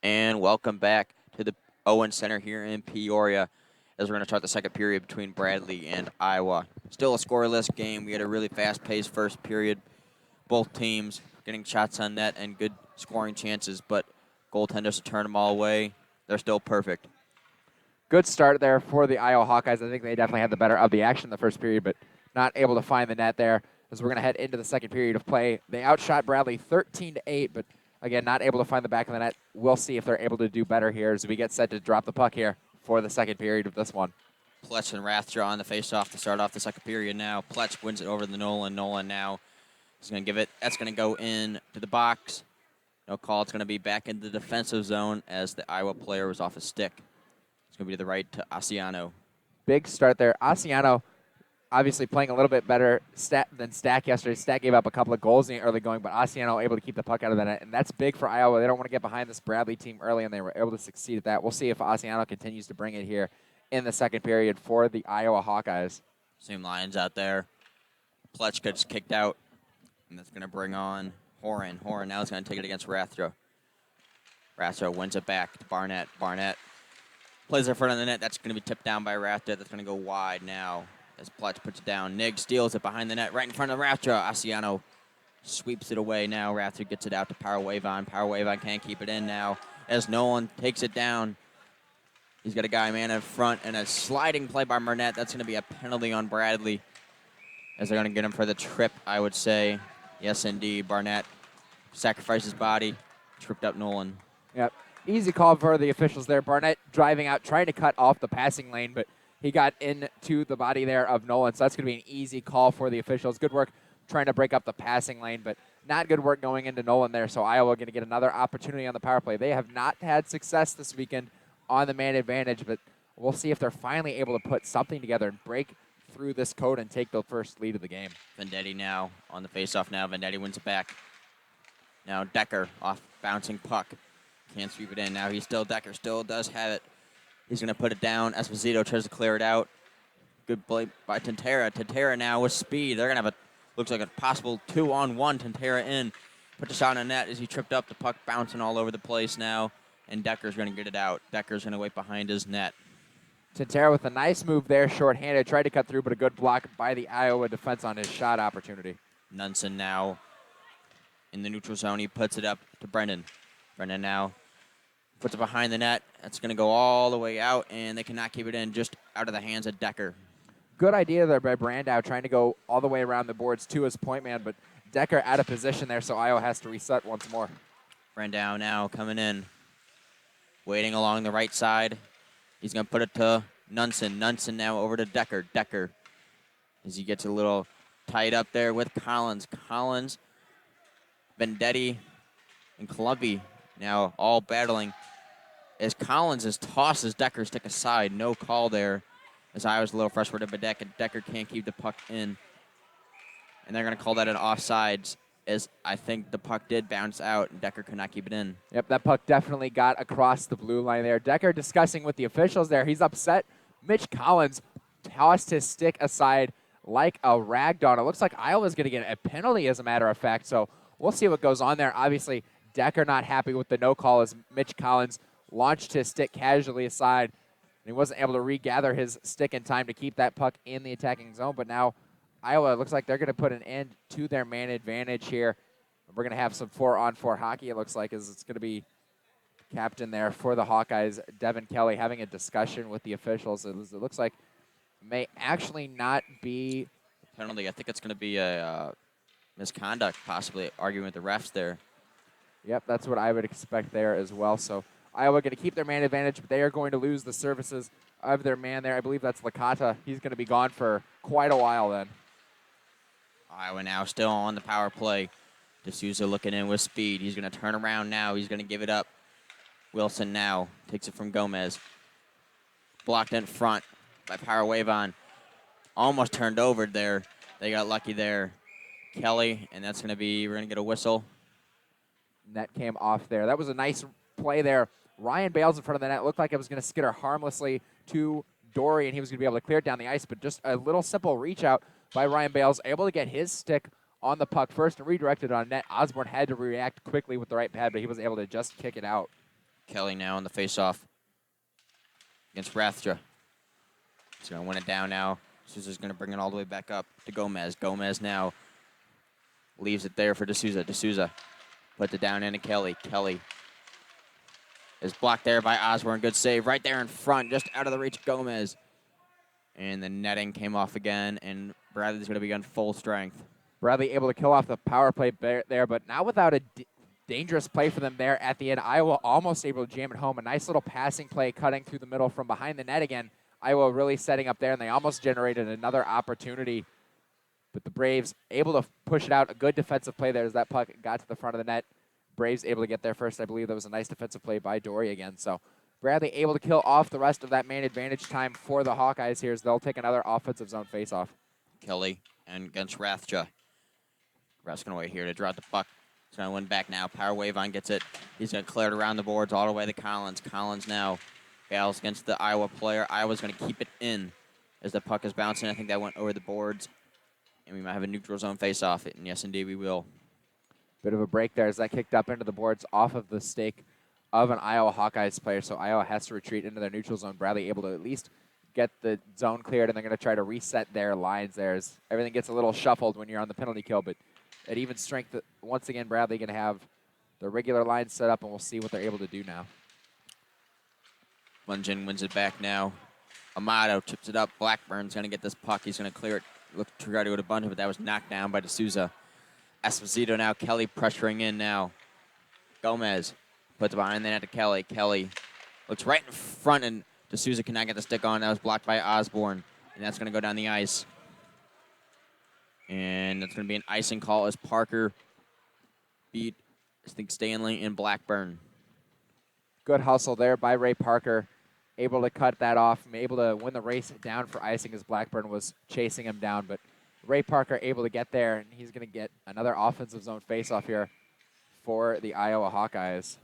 And welcome back to the Owen Center here in Peoria as we're going to start the second period between Bradley and Iowa. Still a scoreless game. We had a really fast-paced first period. Both teams getting shots on net and good scoring chances, but goaltenders to turn them all away. They're still perfect. Good start there for the Iowa Hawkeyes. I think they definitely had the better of the action in the first period, but not able to find the net there as we're going to head into the second period of play. They outshot Bradley 13-8, but again, not able to find the back of the net. We'll see if they're able to do better here as we get set to drop the puck here for the second period of this one. Pletch and Rathjaw on the face-off to start off the second period now. Pletch wins it over to Nolan. Nolan now is going to give it. That's going to go in to the box. No call. It's going to be back in the defensive zone as the Iowa player was off his stick. It's going to be to the right to Asiano. Big start there. Asiano obviously playing a little bit better than Stack yesterday. Stack gave up a couple of goals in the early going, but Asiano able to keep the puck out of the net, and that's big for Iowa. They don't want to get behind this Bradley team early, and they were able to succeed at that. We'll see if Asiano continues to bring it here in the second period for the Iowa Hawkeyes. Same lines out there. Pletch gets kicked out, and that's going to bring on Horan. Horan now is going to take it against Rathjaw. Rathjaw wins it back to Barnett. Barnett plays in front of the net. That's going to be tipped down by Rathjaw. That's going to go wide now as Pletch puts it down. Nig steals it behind the net right in front of Rathjaw. Asiano sweeps it away now. Rathjaw gets it out to Power Wave on. Power Wave on can't keep it in now as Nolan takes it down. He's got a guy man in front and a sliding play by Burnett. That's going to be a penalty on Bradley as they're going to get him for the trip, I would say. Yes, indeed. Barnett sacrificed his body, tripped up Nolan. Yep. Easy call for the officials there. Barnett driving out, trying to cut off the passing lane, but he got into the body there of Nolan, so that's going to be an easy call for the officials. Good work trying to break up the passing lane, but not good work going into Nolan there, so Iowa going to get another opportunity on the power play. They have not had success this weekend on the man advantage, but we'll see if they're finally able to put something together and break through this code and take the first lead of the game. Vendetti now on the faceoff now. Vendetti wins it back. Now Decker off bouncing puck. Can't sweep it in. Now Decker still does have it. He's going to put it down. Esposito tries to clear it out. Good play by Tantera. Tantera now with speed. They're going to have looks like a possible 2-on-1. Tantera in. Put the shot on net as he tripped up. The puck bouncing all over the place now. And Decker's going to get it out. Decker's going to wait behind his net. Tantera with a nice move there, shorthanded, tried to cut through, but a good block by the Iowa defense on his shot opportunity. Nunson now in the neutral zone. He puts it up to Brendan. Brendan now puts it behind the net. That's going to go all the way out, and they cannot keep it in, just out of the hands of Decker. Good idea there by Brandow, trying to go all the way around the boards to his point man, but Decker out of position there, so Iowa has to reset once more. Brandow now coming in. Waiting along the right side. He's going to put it to Nunson. Nunson now over to Decker. Decker, as he gets a little tied up there with Collins. Collins, Vendetti, and Columbi now all battling. As Collins is tosses Decker's stick aside. No call there. As I was a little frustrated, but Decker can't keep the puck in. And they're going to call that an offsides, as I think the puck did bounce out and Decker could not keep it in. Yep, that puck definitely got across the blue line there. Decker discussing with the officials there. He's upset. Mitch Collins tossed his stick aside like a rag doll. It looks like Iowa's going to get a penalty, as a matter of fact, so we'll see what goes on there. Obviously, Decker not happy with the no call as Mitch Collins launched his stick casually aside, and he wasn't able to regather his stick in time to keep that puck in the attacking zone, but now Iowa looks like they're going to put an end to their man advantage here. We're going to have some 4-on-4 hockey, it looks like, as it's going to be captain there for the Hawkeyes, Devin Kelly, having a discussion with the officials. It looks like it may actually not be penalty. I think it's going to be a misconduct, possibly arguing with the refs there. Yep, that's what I would expect there as well. So Iowa going to keep their man advantage, but they are going to lose the services of their man there. I believe that's Licata. He's going to be gone for quite a while then. Iowa now still on the power play. D'Souza looking in with speed. He's going to turn around now. He's going to give it up. Wilson now takes it from Gomez. Blocked in front by Power Wave on. Almost turned over there. They got lucky there. Kelly, and that's going to be, we're going to get a whistle. Net came off there. That was a nice play there. Ryan Bales in front of the net. Looked like it was going to skitter harmlessly to Dory, and he was going to be able to clear it down the ice, but just a little simple reach out by Ryan Bales, able to get his stick on the puck first and redirect it on net. Osborne had to react quickly with the right pad, but he was able to just kick it out. Kelly now on the face-off against Rathja. He's going to win it down now. D'Souza's going to bring it all the way back up to Gomez. Gomez now leaves it there for D'Souza. D'Souza puts it down into Kelly. Kelly is blocked there by Osborne. Good save right there in front, just out of the reach of Gomez. And the netting came off again, and Bradley's going to be on full strength. Bradley able to kill off the power play there, but not without a dangerous play for them there at the end. Iowa almost able to jam it home. A nice little passing play cutting through the middle from behind the net again. Iowa really setting up there, and they almost generated another opportunity. But the Braves able to push it out. A good defensive play there as that puck got to the front of the net. Braves able to get there first. I believe that was a nice defensive play by Dory again. So Bradley able to kill off the rest of that man advantage time for the Hawkeyes here as they'll take another offensive zone faceoff. Kelly and against Rathja. Rath's going to wait here to draw the puck. He's going to win back now. Power wave on gets it. He's going to clear it around the boards all the way to Collins. Collins now battles against the Iowa player. Iowa's going to keep it in as the puck is bouncing. I think that went over the boards. And we might have a neutral zone face-off. And yes, indeed, we will. Bit of a break there as that kicked up into the boards off of the stake of an Iowa Hawkeyes player. So Iowa has to retreat into their neutral zone. Bradley able to at least get the zone cleared, and they're going to try to reset their lines there as everything gets a little shuffled when you're on the penalty kill. But at even strength, once again, Bradley going to have the regular lines set up, and we'll see what they're able to do now. Munjin wins it back now. Amato chips it up. Blackburn's going to get this puck. He's going to clear it. Look to try to go to Bunch, but that was knocked down by D'Souza. Esposito now. Kelly pressuring in now. Gomez puts it behind the net to Kelly. Kelly looks right in front, and D'Souza cannot get the stick on. That was blocked by Osborne, and that's going to go down the ice. And that's going to be an icing call as Parker beat, I think, Stanley and Blackburn. Good hustle there by Ray Parker. Able to cut that off, able to win the race down for icing as Blackburn was chasing him down. But Ray Parker able to get there, and he's going to get another offensive zone faceoff here for the Iowa Hawkeyes.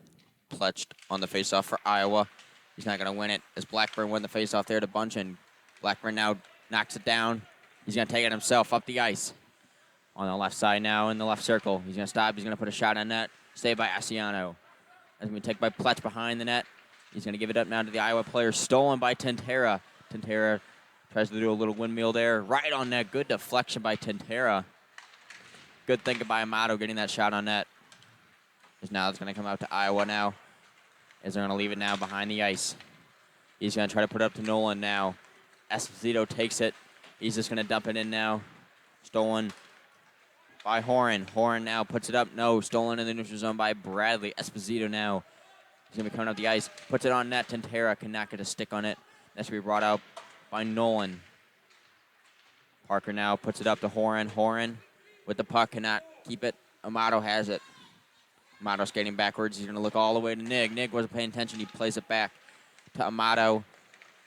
Pletched on the faceoff for Iowa. He's not going to win it as Blackburn won the faceoff there to Bunch, and Blackburn now knocks it down. He's going to take it himself up the ice. On the left side now in the left circle. He's going to stop. He's going to put a shot on net. Saved by Asiano. That's going to be taken by Pletch behind the net. He's going to give it up now to the Iowa player. Stolen by Tentera. Tentera tries to do a little windmill there. Right on net. Good deflection by Tentera. Good thinking by Amato getting that shot on net. Because now it's going to come out to Iowa now. As they're going to leave it now behind the ice. He's going to try to put it up to Nolan now. Esposito takes it. He's just going to dump it in now. Stolen by Horan. Horan now puts it up. No, stolen in the neutral zone by Bradley. Esposito now. He's going to be coming up the ice. Puts it on net. Tentera cannot get a stick on it. That's going to be brought out by Nolan. Parker now puts it up to Horan. Horan with the puck cannot keep it. Amato has it. Amato skating backwards. He's going to look all the way to Nig. Nig wasn't paying attention. He plays it back to Amato.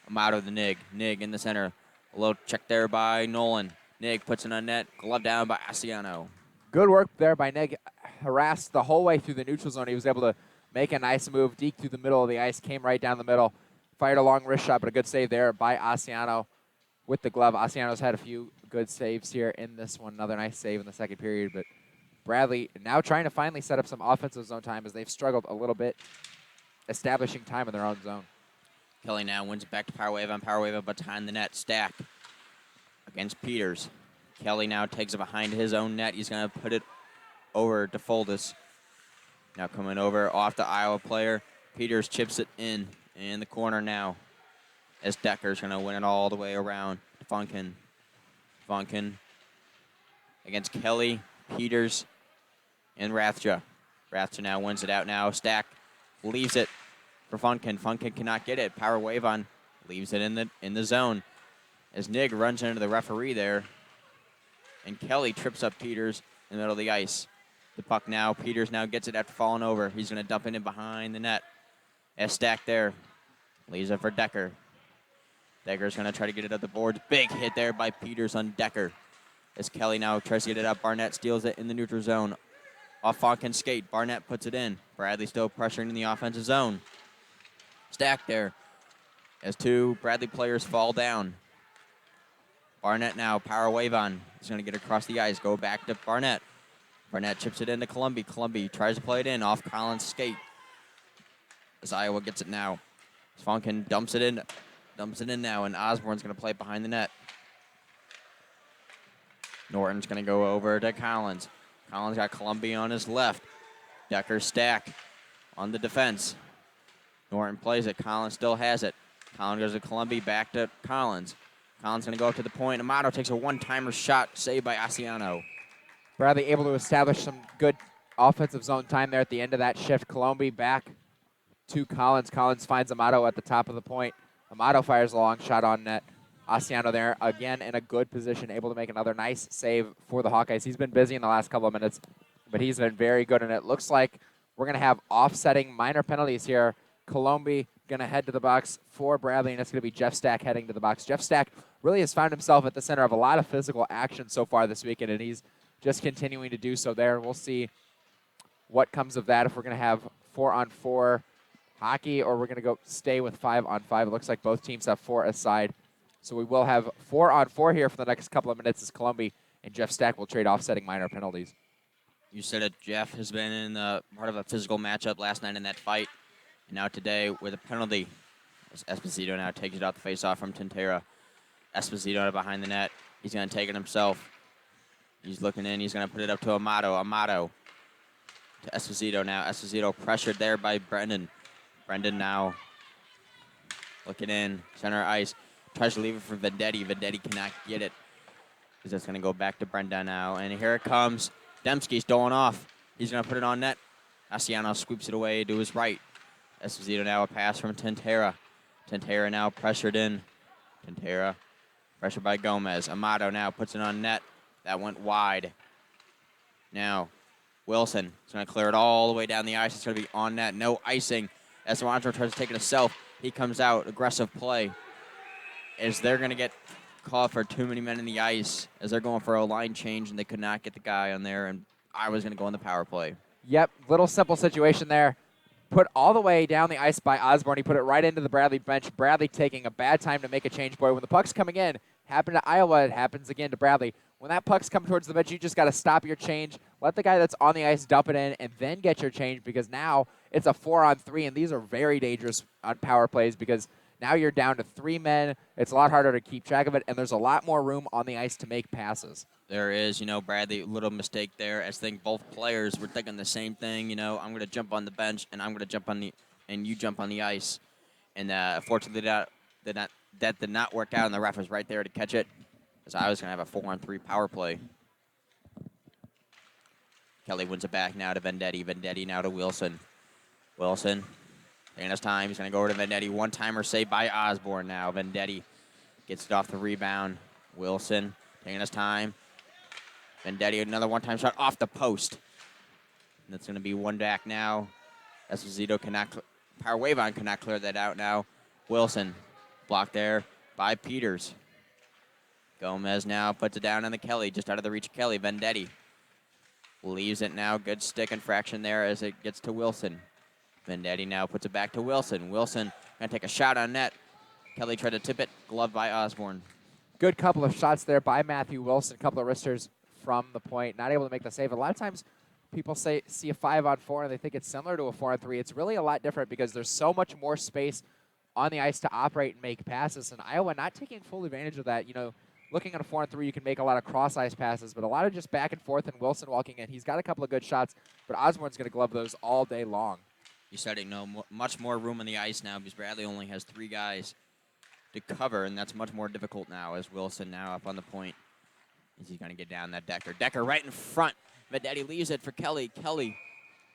Amato the Nig. Nig in the center. A little check there by Nolan. Nig puts it on net. Glove down by Asiano. Good work there by Nig. Harassed the whole way through the neutral zone. He was able to make a nice move, deke through the middle of the ice, came right down the middle, fired a long wrist shot, but a good save there by Asiano with the glove. Asiano's had a few good saves here in this one. Another nice save in the second period, but Bradley now trying to finally set up some offensive zone time as they've struggled a little bit establishing time in their own zone. Kelly now wins it back to Power Wave on Power Wave, but behind the net. Stack against Peters. Kelly now takes it behind his own net. He's going to put it over to Foldis. Now coming over off the Iowa player. Peters chips it in the corner now as Decker's going to win it all the way around to Funkin. Funkin against Kelly, Peters, and Rathja. Rathja now wins it out now. Stack leaves it for Funkin. Funkin cannot get it. Power Wave on leaves it in the zone as Nig runs into the referee there. And Kelly trips up Peters in the middle of the ice. The puck now. Peters now gets it after falling over. He's going to dump it in behind the net. As Stack there. Leaves it for Decker. Decker's going to try to get it up the boards. Big hit there by Peters on Decker. As Kelly now tries to get it up. Barnett steals it in the neutral zone. Off Fonkin's skate. Barnett puts it in. Bradley still pressuring in the offensive zone. Stack there. As two Bradley players fall down. Barnett now. Power Wave on. He's going to get across the ice. Go back to Barnett. Barnett chips it into Columby. Columby tries to play it in off Collins' skate. as Iowa gets it now. Funkin dumps it in now, and Osborne's going to play behind the net. Norton's going to go over to Collins. Collins got Columbia on his left. Decker stack on the defense. Norton plays it. Collins still has it. Collins goes to Columbia, back to Collins. Collins going to go up to the point. Amato takes a one-timer shot, saved by Asiano. Bradley able to establish some good offensive zone time there at the end of that shift. Colombi back to Collins. Collins finds Amato at the top of the point. Amato fires a long shot on net. Asiano there again in a good position, able to make another nice save for the Hawkeyes. He's been busy in the last couple of minutes, but he's been very good, and it looks like we're going to have offsetting minor penalties here. Colombi going to head to the box for Bradley, and it's going to be Jeff Stack heading to the box. Jeff Stack really has found himself at the center of a lot of physical action so far this weekend, and he's just continuing to do so there. We'll see what comes of that, if we're going to have 4-on-4 hockey or we're going to go stay with 5-on-5. It looks like both teams have 4 aside. So we will have 4-on-4 here for the next couple of minutes as Colombi and Jeff Stack will trade offsetting minor penalties. You said it, Jeff has been in part of a physical matchup last night in that fight. And now today with a penalty, as Esposito now takes it out the face-off from Tintera. Esposito behind the net. He's going to take it himself. He's looking in. He's going to put it up to Amato. Amato to Esposito now. Esposito pressured there by Brendan. Brendan now looking in. Center ice. Tries to leave it for Vendetti. Vendetti cannot get it. He's just going to go back to Brendan now. And here it comes. Dembski's going off. He's going to put it on net. Asiano sweeps it away to his right. Esposito now a pass from Tintera. Tintera now pressured in. Tintera pressured by Gomez. Amato now puts it on net. That went wide. Now, Wilson is going to clear it all the way down the ice. It's going to be on net. No icing. Esperanto tries to take it himself. He comes out. Aggressive play. As they're going to get called for too many men in the ice, as they're going for a line change, and they could not get the guy on there, and I was going to go on the power play. Yep, little simple situation there. Put all the way down the ice by Osborne. He put it right into the Bradley bench. Bradley taking a bad time to make a change, boy. When the puck's coming in, happened to Iowa, it happens again to Bradley. When that puck's coming towards the bench, you just got to stop your change, let the guy that's on the ice dump it in, and then get your change, because now it's a 4-on-3, and these are very dangerous on power plays because now you're down to 3 men. It's a lot harder to keep track of it, and there's a lot more room on the ice to make passes. There is, Bradley, little mistake there. I think both players were thinking the same thing. I'm going to jump on the bench, and I'm going to jump on and you jump on the ice. And fortunately, that did not work out, and the ref was right there to catch it, as I was going to have a 4-on-3 power play. Kelly wins it back now to Vendetti. Vendetti now to Wilson. Wilson taking his time. He's going to go over to Vendetti. One-timer saved by Osborne now. Vendetti gets it off the rebound. Wilson taking his time. Vendetti, another one-time shot off the post. And that's going to be one back now. Esposito Power Wave on cannot clear that out now. Wilson blocked there by Peters. Gomez now puts it down on the Kelly, just out of the reach of Kelly. Vendetti leaves it now. Good stick infraction there as it gets to Wilson. Vendetti now puts it back to Wilson. Wilson going to take a shot on net. Kelly tried to tip it. Gloved by Osborne. Good couple of shots there by Matthew Wilson. A couple of wristers from the point. Not able to make the save. A lot of times people see a 5-on-4 and they think it's similar to a 4-on-3. It's really a lot different because there's so much more space on the ice to operate and make passes. And Iowa not taking full advantage of that. Looking at a 4-on-3, you can make a lot of cross-ice passes, but a lot of just back and forth, and Wilson walking in. He's got a couple of good shots, but Osborne's going to glove those all day long. You said much more room on the ice now because Bradley only has 3 guys to cover, and that's much more difficult now as Wilson now up on the point. Is he going to get down that Decker? Decker right in front. Vendetti leaves it for Kelly. Kelly,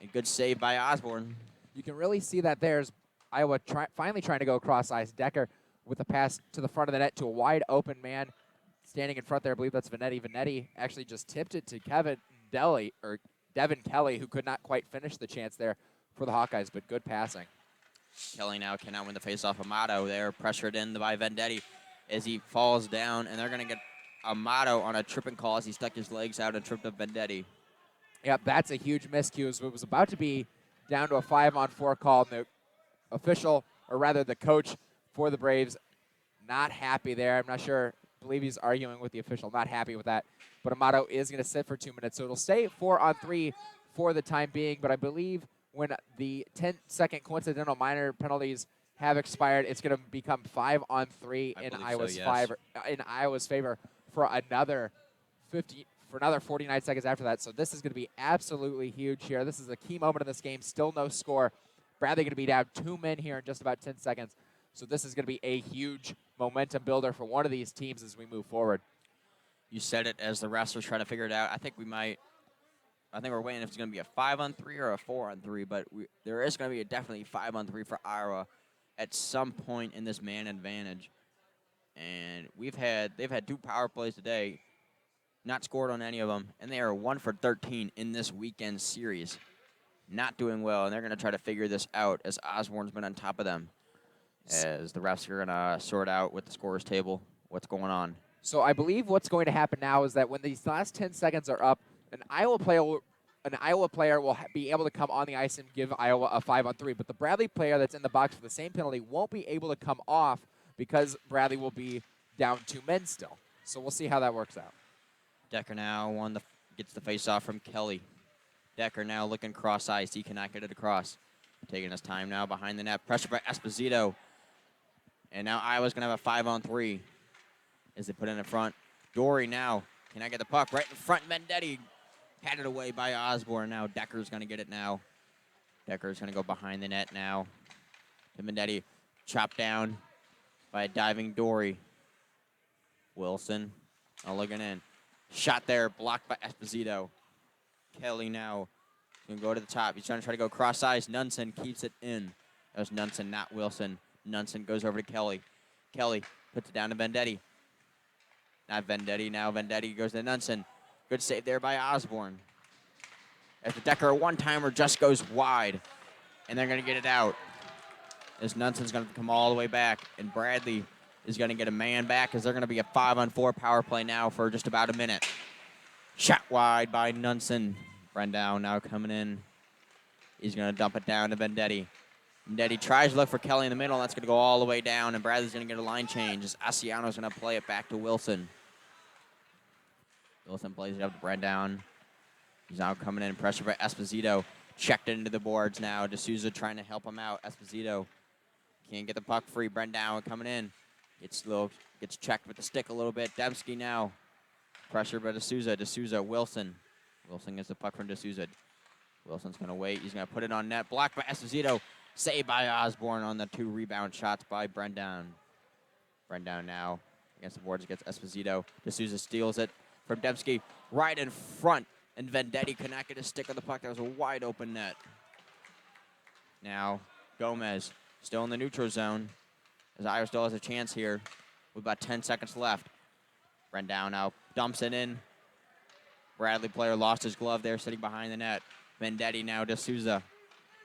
a good save by Osborne. You can really see that there's Iowa finally trying to go cross-ice. Decker with a pass to the front of the net to a wide-open man standing in front there. I believe that's Vendetti. Vendetti actually just tipped it to Devin Kelly, who could not quite finish the chance there for the Hawkeyes, but good passing. Kelly now cannot win the face-off. Amato there, pressured in by Vendetti as he falls down, and they're going to get Amato on a tripping call as he stuck his legs out and tripped up Vendetti. Yep, that's a huge miscue. It was about to be down to a 5-on-4 call. The official, or rather the coach for the Braves, not happy there. I'm not sure. I believe he's arguing with the official. Not happy with that. But Amato is going to sit for 2 minutes. So it'll stay 4-on-3 for the time being. But I believe when the 10-second coincidental minor penalties have expired, it's going to become 5-on-3 in Iowa's favor for another 49 seconds after that. So this is going to be absolutely huge here. This is a key moment in this game. Still no score. Bradley going to be down 2 men here in just about 10 seconds. So this is going to be a huge momentum builder for one of these teams as we move forward. You said it as the wrestlers try to figure it out. I think we're waiting if it's going to be a 5-on-3 or a 4-on-3, but there is going to be definitely 5-on-3 for Iowa at some point in this man advantage. And they've had 2 power plays today, not scored on any of them, and they are 1 for 13 in this weekend series. Not doing well, and they're going to try to figure this out as Osborne's been on top of them, as the refs are going to sort out with the scorers table what's going on. So I believe what's going to happen now is that when these last 10 seconds are up, an Iowa player will be able to come on the ice and give Iowa a 5-on-3, but the Bradley player that's in the box for the same penalty won't be able to come off because Bradley will be down 2 men still. So we'll see how that works out. Decker now gets the face-off from Kelly. Decker now looking cross-ice. He cannot get it across. Taking his time now behind the net. Pressure by Esposito. And now Iowa's going to have a 5-on-3 as they put it in front. Dory now cannot get the puck. Right in front, Vendetti had it away by Osborne. Now Decker's going to get it now. Decker's going to go behind the net now. To Vendetti. Chopped down by a diving Dory. Wilson looking in. Shot there, blocked by Esposito. Kelly now going to go to the top. He's trying to go cross-ice. Nunson keeps it in. That was Nunson, not Wilson. Nunson goes over to Kelly. Kelly puts it down to Vendetti. Not Vendetti. Now Vendetti goes to Nunson. Good save there by Osborne. As the Decker one-timer just goes wide. And they're going to get it out. As Nunson's going to come all the way back. And Bradley is going to get a man back as they're going to be a 5-on-4 power play now for just about a minute. Shot wide by Nunson. Brendow now coming in. He's going to dump it down to Vendetti. Vendetti tries to look for Kelly in the middle. That's going to go all the way down, and Bradley's going to get a line change as Asiano's going to play it back to Wilson. Wilson plays it up to Brendow. He's now coming in. Pressure by Esposito. Checked into the boards now. D'Souza trying to help him out. Esposito can't get the puck free. Brendow coming in. Gets checked with the stick a little bit. Dembski now. Pressure by D'Souza. D'Souza, Wilson. Wilson gets the puck from D'Souza. Wilson's going to wait. He's going to put it on net. Blocked by Esposito. Saved by Osborne on the 2 rebound shots by Brendow. Brendow now against the boards against Esposito. D'Souza steals it from Dembski right in front. And Vendetti cannot get a stick on the puck. That was a wide open net. Now Gomez still in the neutral zone. As Iowa still has a chance here with about 10 seconds left. Brendow now dumps it in. Bradley player lost his glove there sitting behind the net. Vendetti now D'Souza.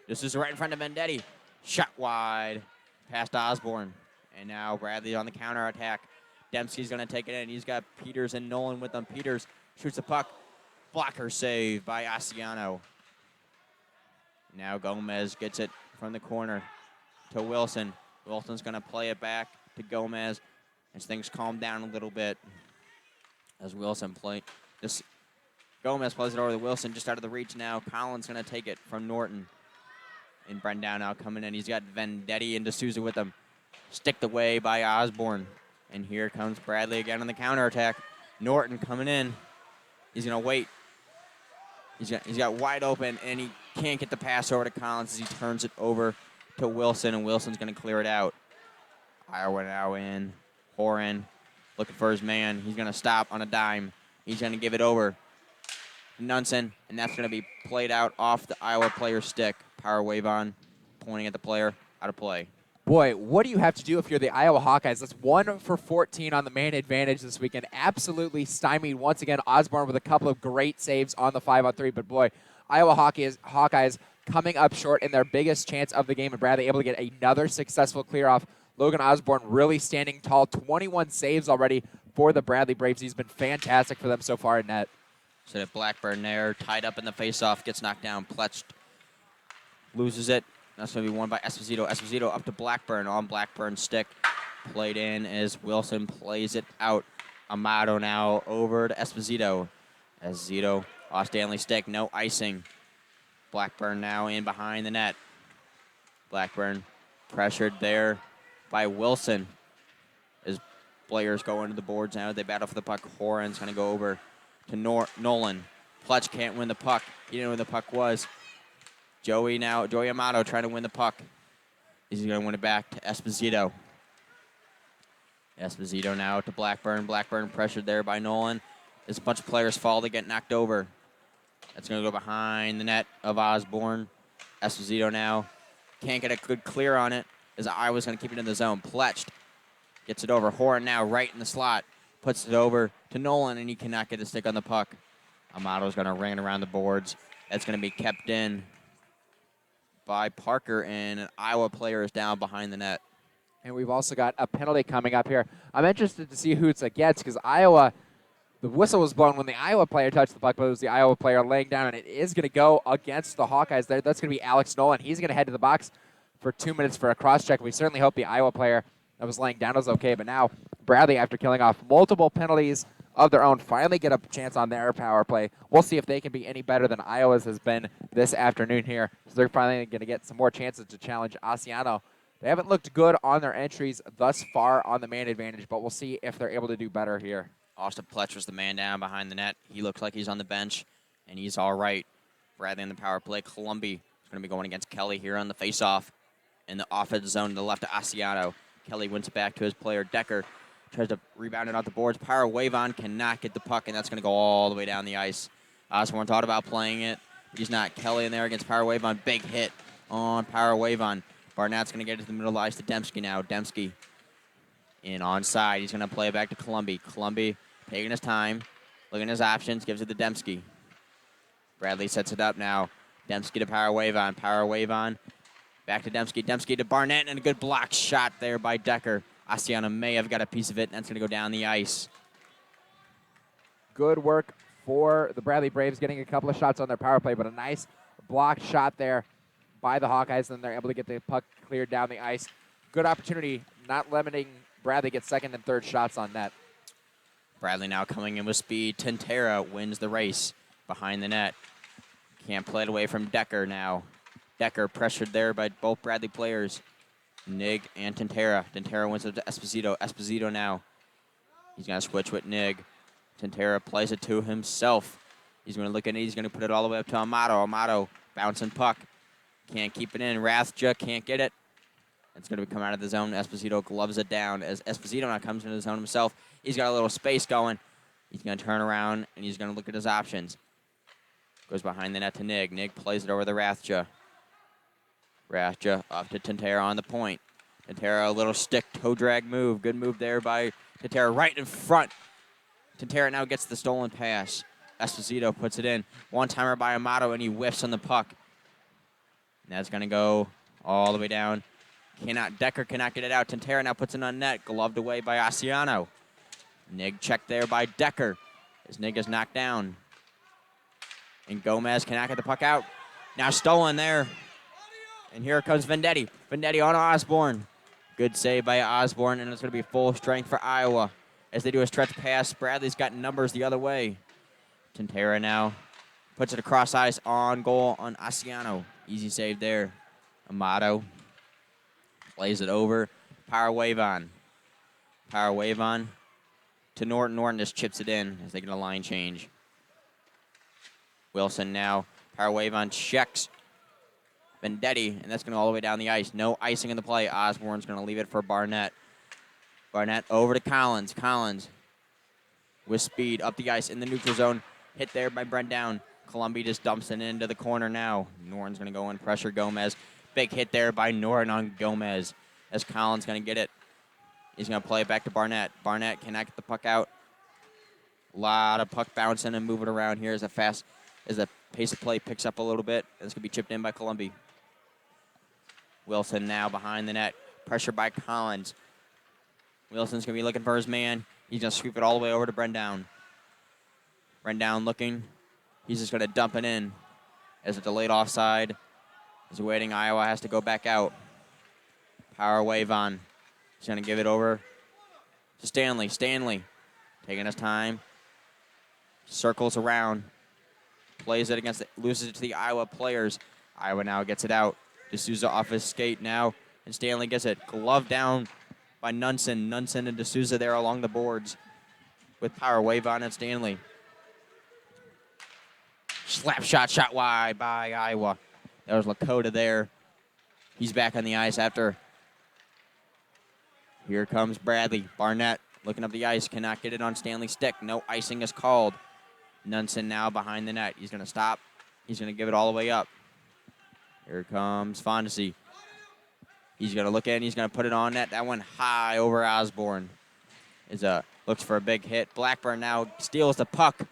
D'Souza right in front of Vendetti. Shot wide past Osborne. And now Bradley on the counter attack. Dembski's going to take it in. He's got Peters and Nolan with him. Peters shoots the puck. Blocker save by Asiano. Now Gomez gets it from the corner to Wilson. Wilson's going to play it back to Gomez as things calm down a little bit. As Wilson Gomez plays it over to Wilson just out of the reach now. Collins going to take it from Norton. And Brendow now coming in. He's got Vendetti and D'Souza with him. Sticked away by Osborne. And here comes Bradley again on the counterattack. Norton coming in. He's going to wait. He's got wide open, and he can't get the pass over to Collins as he turns it over to Wilson, and Wilson's going to clear it out. Iowa now in. Horan looking for his man. He's going to stop on a dime. He's going to give it over to Nunson, and that's going to be played out off the Iowa player's stick. Power wave on, pointing at the player, out of play. Boy, what do you have to do if you're the Iowa Hawkeyes? That's 1 for 14 on the man advantage this weekend. Absolutely stymied once again. Osborne with a couple of great saves on the 5-on-3. But boy, Iowa Hawkeyes coming up short in their biggest chance of the game. And Bradley able to get another successful clear off. Logan Osborne really standing tall. 21 saves already for the Bradley Braves. He's been fantastic for them so far in net. So that Blackburn there, tied up in the faceoff, gets knocked down. Pletched loses it. That's going to be won by Esposito. Esposito up to Blackburn on Blackburn's stick. Played in as Wilson plays it out. Amato now over to Esposito. Esposito off Stanley's stick. No icing. Blackburn now in behind the net. Blackburn pressured there by Wilson. As players go into the boards now, they battle for the puck. Horan's going to go over to Nolan. Pletch can't win the puck. He didn't know where the puck was. Joey Amato trying to win the puck. He's going to win it back to Esposito. Esposito now to Blackburn. Blackburn pressured there by Nolan. As a bunch of players fall, they get knocked over. That's going to go behind the net of Osborne. Esposito now can't get a good clear on it as Iowa's going to keep it in the zone. Pletch gets it over. Horan now right in the slot. Puts it over to Nolan, and he cannot get a stick on the puck. Amato's going to ring it around the boards. That's going to be kept in by Parker, and an Iowa player is down behind the net. And we've also got a penalty coming up here. I'm interested to see who it gets because Iowa, the whistle was blown when the Iowa player touched the puck, but it was the Iowa player laying down, and it is going to go against the Hawkeyes there. That's going to be Alex Nolan. He's going to head to the box for 2 minutes for a cross-check. We certainly hope the Iowa player that was laying down was okay, but now Bradley, after killing off multiple penalties of their own, finally get a chance on their power play. We'll see if they can be any better than Iowa's has been this afternoon here. So they're finally going to get some more chances to challenge Asiano. They haven't looked good on their entries thus far on the man advantage, but we'll see if they're able to do better here. Austin Pletch was the man down behind the net. He looks like he's on the bench, and he's all right. Bradley in the power play. Columbi is going to be going against Kelly here on the faceoff in the offensive zone to the left of Asiano. Kelly wins it back to his player, Decker. Tries to rebound it off the boards. Power wave on, cannot get the puck, and that's going to go all the way down the ice. Osborne thought about playing it. He's not. Kelly in there against Power wave on. Big hit on Power wave on. Barnett's going to get it to the middle of the ice to Dembski now. Dembski in onside. He's going to play it back to Columbi. Columbi taking his time, looking at his options, gives it to Dembski. Bradley sets it up now. Dembski to Power wave on. Power wave on. Back to Dembski. Dembski to Barnett, and a good block shot there by Decker. Asiano may have got a piece of it, and that's going to go down the ice. Good work for the Bradley Braves, getting a couple of shots on their power play, but a nice blocked shot there by the Hawkeyes, and they're able to get the puck cleared down the ice. Good opportunity, not limiting Bradley get second and third shots on net. Bradley now coming in with speed. Tintera wins the race behind the net. Can't play it away from Decker now. Decker pressured there by both Bradley players. Nig and Tintera. Tintera wins it to Esposito. Esposito now. He's going to switch with Nig. Tintera plays it to himself. He's going to look at it. He's going to put it all the way up to Amato. Amato bouncing puck. Can't keep it in. Rathja can't get it. It's going to come out of the zone. Esposito gloves it down. As Esposito now comes into the zone himself, he's got a little space going. He's going to turn around, and he's going to look at his options. Goes behind the net to Nig. Nig plays it over the Rathja. Rathja up to Tintera on the point. Tintera, a little stick toe drag move. Good move there by Tintera right in front. Tintera now gets the stolen pass. Esposito puts it in. One-timer by Amato, and he whiffs on the puck. And that's going to go all the way down. Decker cannot get it out. Tintera now puts it on net. Gloved away by Asiano. Nig checked there by Decker. As Nig is knocked down. And Gomez cannot get the puck out. Now stolen there. And here comes Vendetti. Vendetti on Osborne. Good save by Osborne, and it's going to be full strength for Iowa. As they do a stretch pass, Bradley's got numbers the other way. Tintera now puts it across ice on goal on Asiano. Easy save there. Amato plays it over. Power wave on. Power wave on to Norton. Norton just chips it in as they get a line change. Wilson now. Power wave on checks Vendetti, and that's going to go all the way down the ice. No icing in the play. Osborne's going to leave it for Barnett. Barnett over to Collins. Collins with speed up the ice in the neutral zone. Hit there by Brent Down. Columbi just dumps it into the corner now. Norton's going to go in, pressure Gomez. Big hit there by Norton on Gomez as Collins going to get it. He's going to play it back to Barnett. Barnett cannot get the puck out. A lot of puck bouncing and moving around here as the pace of play picks up a little bit. It's going to be chipped in by Columbi. Wilson now behind the net. Pressure by Collins. Wilson's going to be looking for his man. He's going to sweep it all the way over to Brendown. Brendown looking. He's just going to dump it in as a delayed offside. He's waiting. Iowa has to go back out. Power wave on. He's going to give it over to Stanley. Stanley taking his time. Circles around. plays it loses it to the Iowa players. Iowa now gets it out. D'Souza off his skate now, and Stanley gets it. Glove down by Nunson. Nunson and D'Souza there along the boards with power. Wave on and Stanley. Slap shot wide by Iowa. That was Lakota there. He's back on the ice after. Here comes Bradley. Barnett looking up the ice. Cannot get it on Stanley's stick. No icing is called. Nunson now behind the net. He's going to stop. He's going to give it all the way up. Here comes Fondesi. He's going to look in. He's going to put it on net. That one high over Osborne. Looks for a big hit. Blackburn now steals the puck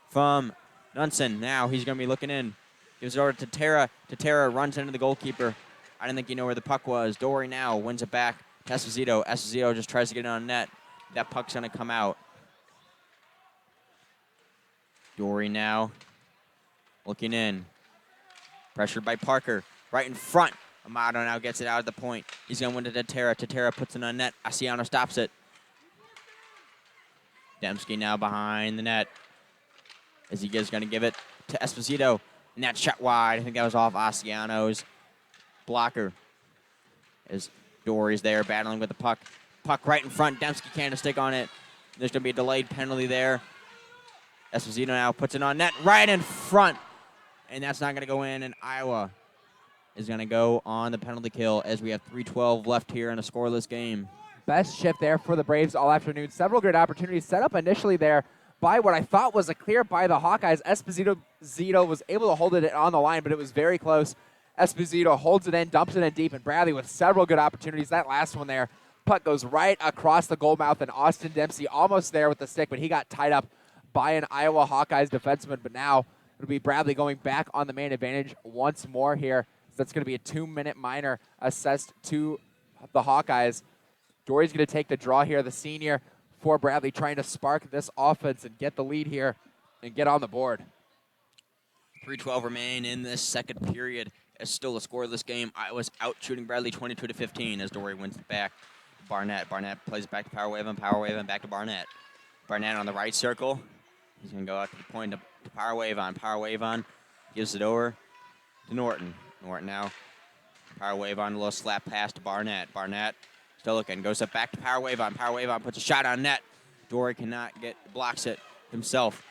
from Nunson. Now he's going to be looking in. Gives it over to Tara. Tara runs into the goalkeeper. I didn't think you know where the puck was. Dory now wins it back to Esposito. Esposito just tries to get it on net. That puck's going to come out. Dory now looking in. Pressured by Parker. Right in front. Amato now gets it out of the point. He's going to win it to Tara. Tara puts it on net. Asiano stops it. Dembski now behind the net. As he is going to give it to Esposito. And that shot wide. I think that was off Asiano's blocker. As Dory's there battling with the puck. Puck right in front. Dembski can't stick on it. There's going to be a delayed penalty there. Esposito now puts it on net right in front. And that's not going to go in. And Iowa is going to go on the penalty kill as we have 3:12 left here in a scoreless game. Best shift there for the Braves all afternoon. Several great opportunities set up initially there by what I thought was a clear by the Hawkeyes. Esposito was able to hold it on the line, but it was very close. Esposito holds it in, dumps it in deep, and Bradley with several good opportunities. That last one there, puck goes right across the goal mouth, and Austin Dempsey almost there with the stick, but he got tied up by an Iowa Hawkeyes defenseman. But now it'll be Bradley going back on the man advantage once more here. So that's going to be a 2-minute minor assessed to the Hawkeyes. Dory's going to take the draw here, the senior for Bradley, trying to spark this offense and get the lead here and get on the board. 3:12 remain in this second period. It's still a scoreless game. Iowa's out shooting Bradley 22-15 as Dory wins it back. Barnett plays it back to Power Wave and back to Barnett. Barnett on the right circle. He's going to go out to the point to Power Wave on. Gives it over to Norton. Norton now. Power Wave on, a little slap pass to Barnett. Barnett still looking. Goes up back to Power Wave on. Power Wave on puts a shot on net. Dory blocks it himself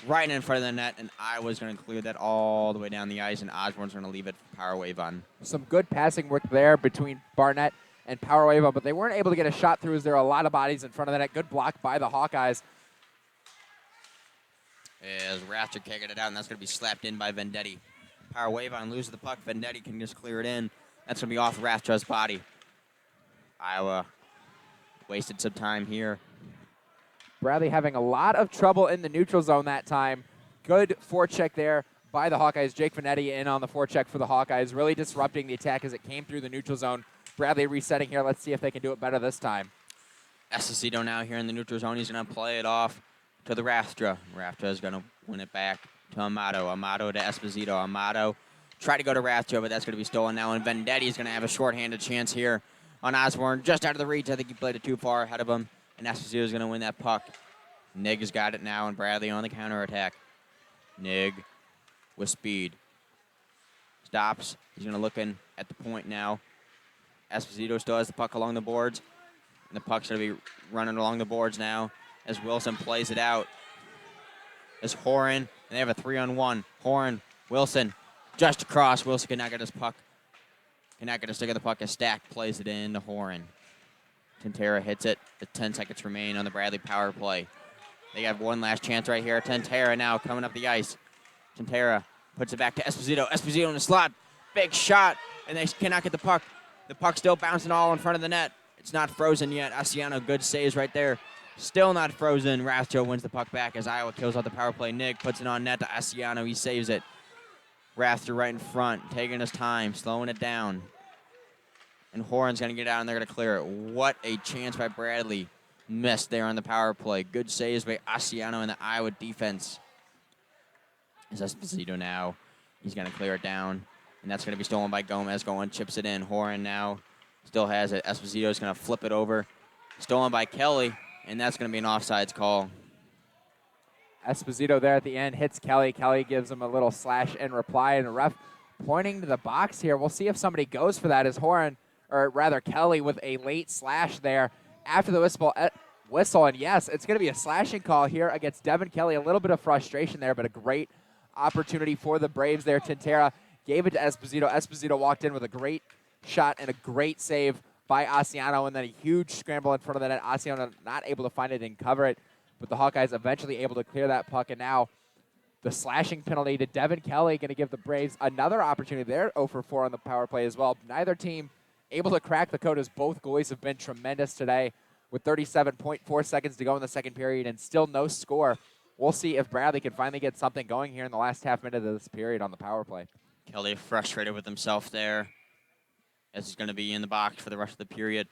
right in front of the net, and Iowa's going to clear that all the way down the ice, and Osborne's going to leave it for Power Wave on. Some good passing work there between Barnett and Power Wave on, but they weren't able to get a shot through as there are a lot of bodies in front of the net. Good block by the Hawkeyes. As Rafter kicking it out, and that's going to be slapped in by Vendetti. Power Wave on loses the puck. Vendetti can just clear it in. That's going to be off Rafter's body. Iowa wasted some time here. Bradley having a lot of trouble in the neutral zone that time. Good forecheck there by the Hawkeyes. Jake Vanetti in on the forecheck for the Hawkeyes, really disrupting the attack as it came through the neutral zone. Bradley resetting here. Let's see if they can do it better this time. Esposito now here in the neutral zone. He's going to play it off to the Raftra. Raftra is going to win it back to Amato. Amato to Esposito. Amato tried to go to Raftra, but that's going to be stolen now. And Vendetti is going to have a shorthanded chance here on Osborne. Just out of the reach. I think he played it too far ahead of him. And Esposito is going to win that puck. Nig has got it now, and Bradley on the counterattack. Nig with speed. Stops. He's going to look in at the point now. Esposito still has the puck along the boards. And the puck's going to be running along the boards now as Wilson plays it out. As Horan, and they have a 3-on-1. Horan, Wilson, just across. Wilson cannot get his puck. Cannot get a stick of the puck as Stack plays it in to Horan. Tentera hits it. The 10 seconds remain on the Bradley power play. They have one last chance right here. Tentera now coming up the ice. Tentera puts it back to Esposito. Esposito in the slot. Big shot, and they cannot get the puck. The puck's still bouncing all in front of the net. It's not frozen yet. Asiano, good saves right there. Still not frozen. Rastro wins the puck back as Iowa kills out the power play. Nick puts it on net to Asiano. He saves it. Rafter right in front, taking his time, slowing it down. And Horan's going to get out, and they're going to clear it. What a chance by Bradley. Missed there on the power play. Good saves by Asiano and the Iowa defense. Is Esposito now. He's going to clear it down. And that's going to be stolen by Gomez. Going, chips it in. Horan now still has it. Esposito's going to flip it over. Stolen by Kelly, and that's going to be an offsides call. Esposito there at the end hits Kelly. Kelly gives him a little slash in reply, and the ref pointing to the box here. We'll see if somebody goes for that as Horan, or rather Kelly, with a late slash there after the whistle. And yes, it's going to be a slashing call here against Devin Kelly. A little bit of frustration there, but a great opportunity for the Braves there. Tintera gave it to Esposito. Esposito walked in with a great shot and a great save by Asiano, and then a huge scramble in front of the net. Asiano not able to find it and cover it, but the Hawkeyes eventually able to clear that puck, and now the slashing penalty to Devin Kelly going to give the Braves another opportunity. They're 0 for 4 on the power play as well. Neither team able to crack the code, as both goalies have been tremendous today with 37.4 seconds to go in the second period and still no score. We'll see if Bradley can finally get something going here in the last half minute of this period on the power play. Kelly frustrated with himself there, as he's going to be in the box for the rest of the period.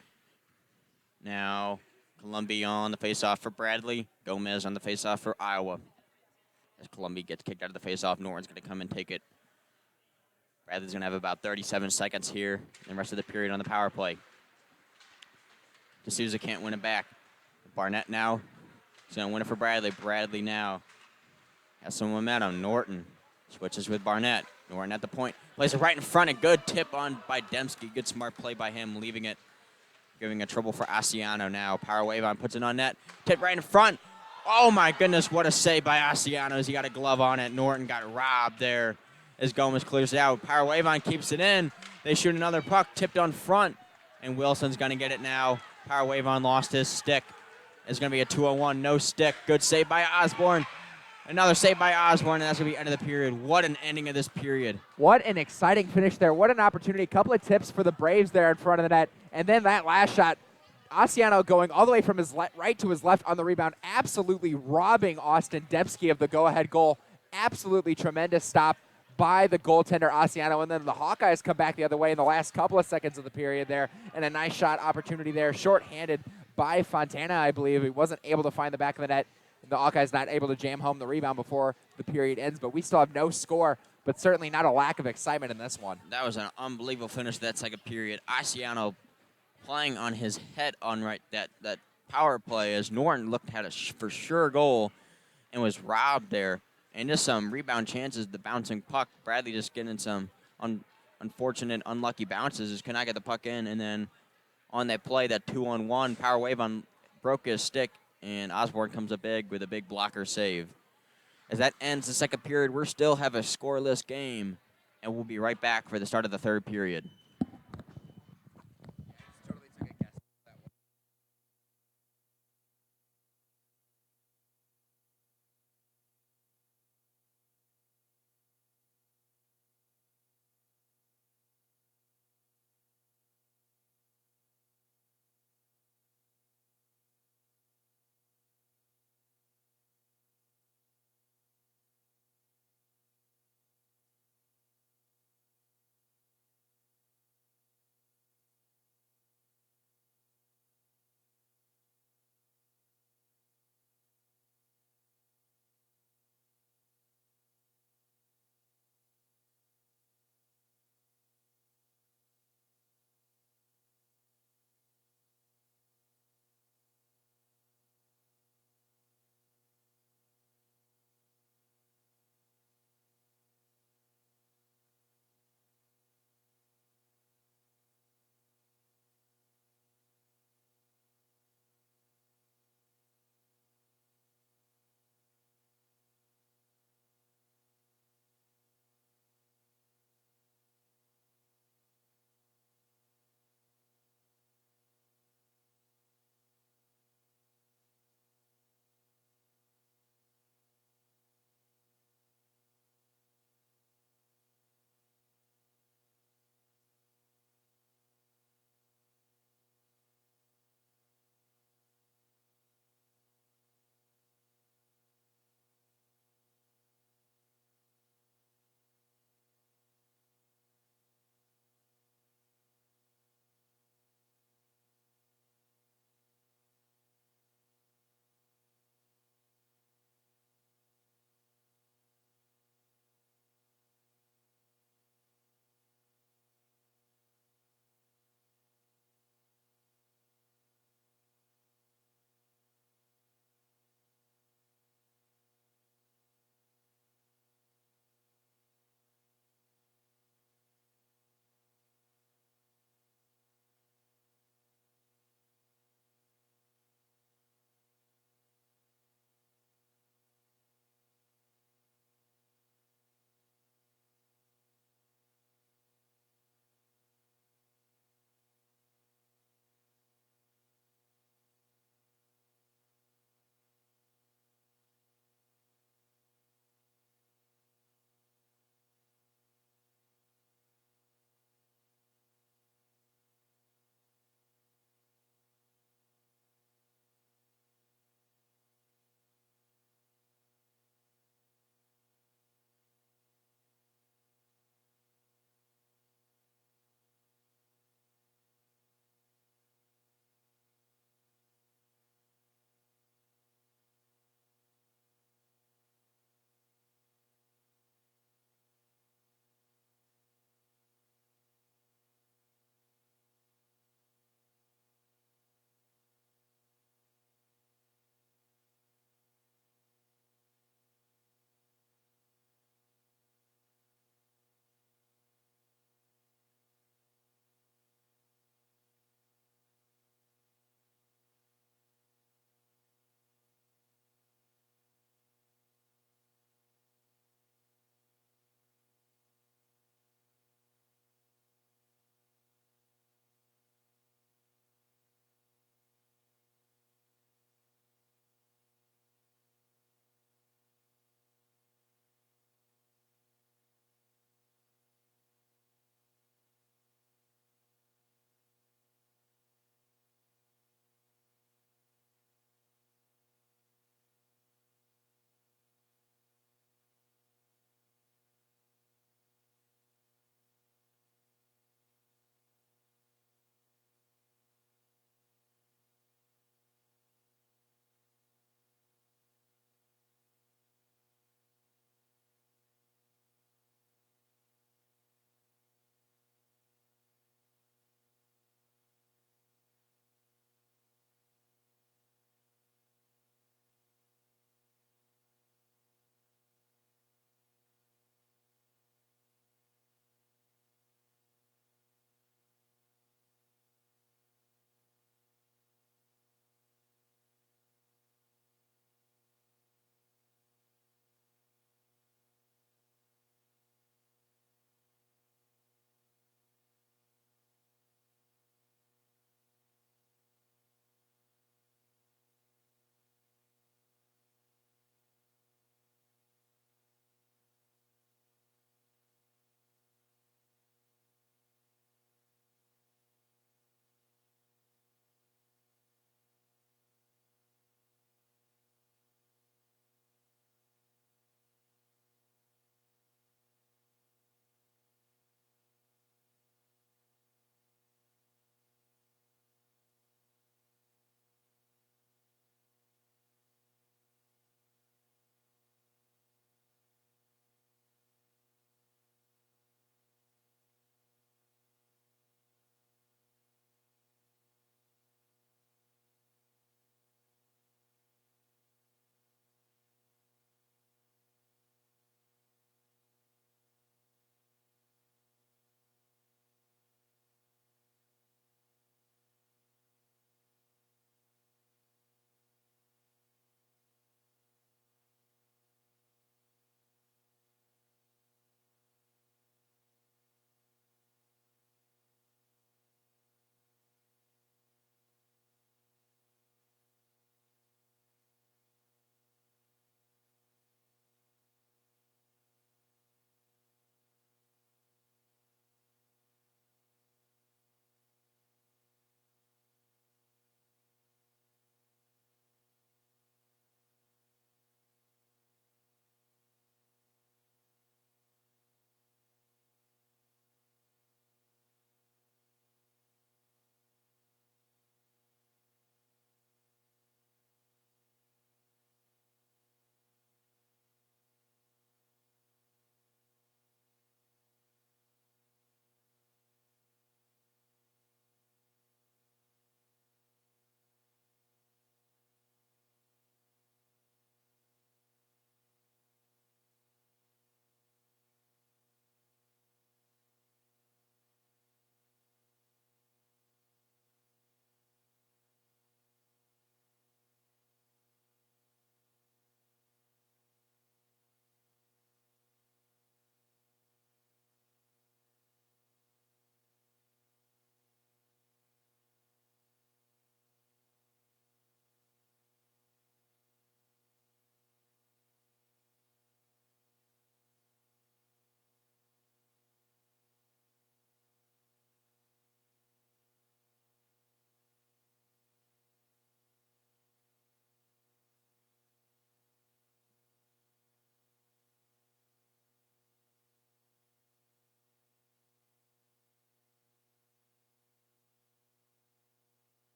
Now, Columbia on the faceoff for Bradley. Gomez on the faceoff for Iowa. As Columbia gets kicked out of the faceoff, Norton's going to come and take it. Bradley's going to have about 37 seconds here in the rest of the period on the power play. D'Souza can't win it back. Barnett now. He's going to win it for Bradley. Bradley now has some momentum. Norton switches with Barnett. Norton at the point. Plays it right in front. A good tip on by Dembski. Good smart play by him, leaving it. Giving a trouble for Asiano now. Power wave on, puts it on net. Tip right in front. Oh my goodness, what a save by Asiano as he got a glove on it. Norton got robbed there as Gomez clears it out. Power wave on keeps it in. They shoot another puck, tipped on front. And Wilson's going to get it now. Power wave on lost his stick. It's going to be a 2-on-1, no stick. Good save by Osborne. Another save by Osborne, and that's going to be end of the period. What an ending of this period. What an exciting finish there. What an opportunity. A couple of tips for the Braves there in front of the net. And then that last shot, Asiano going all the way from his right to his left on the rebound, absolutely robbing Austin Dembski of the go-ahead goal. Absolutely tremendous stop by the goaltender Asiano. And then the Hawkeyes come back the other way in the last couple of seconds of the period there. And a nice shot opportunity there, short-handed by Fontana, I believe. He wasn't able to find the back of the net. The Hawkeyes not able to jam home the rebound before the period ends, but we still have no score, but certainly not a lack of excitement in this one. That was an unbelievable finish to that second period. Asiano playing on his head on that power play as Norton looked had a for sure goal and was robbed there. And just some rebound chances, the bouncing puck. Bradley just getting some unfortunate, unlucky bounces. Just cannot get the puck in. And then on that play, that 2-on-1, power wave on broke his stick, and Osborne comes up big with a big blocker save. As that ends the second period, we still have a scoreless game, and we'll be right back for the start of the third period.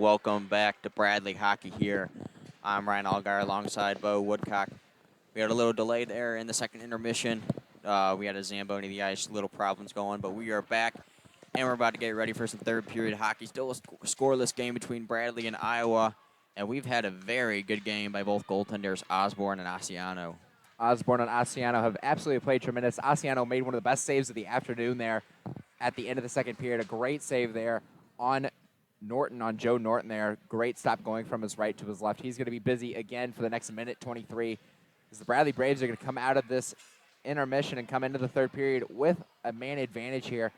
welcome back to Bradley Hockey here. I'm Ryan Allgaier alongside Bo Woodcock. We had a little delay there in the second intermission. We had a Zamboni of the ice, little problems going, but we are back, and we're about to get ready for some third period hockey. Still a scoreless game between Bradley and Iowa, and we've had a very good game by both goaltenders, Osborne and Asiano. Osborne and Asiano have absolutely played tremendous. Asiano made one of the best saves of the afternoon there at the end of the second period. A great save there on Norton, on Joe Norton there. Great stop going from his right to his left. He's going to be busy again for the next minute 23 as the Bradley Braves are going to come out of this intermission and come into the third period with a man advantage here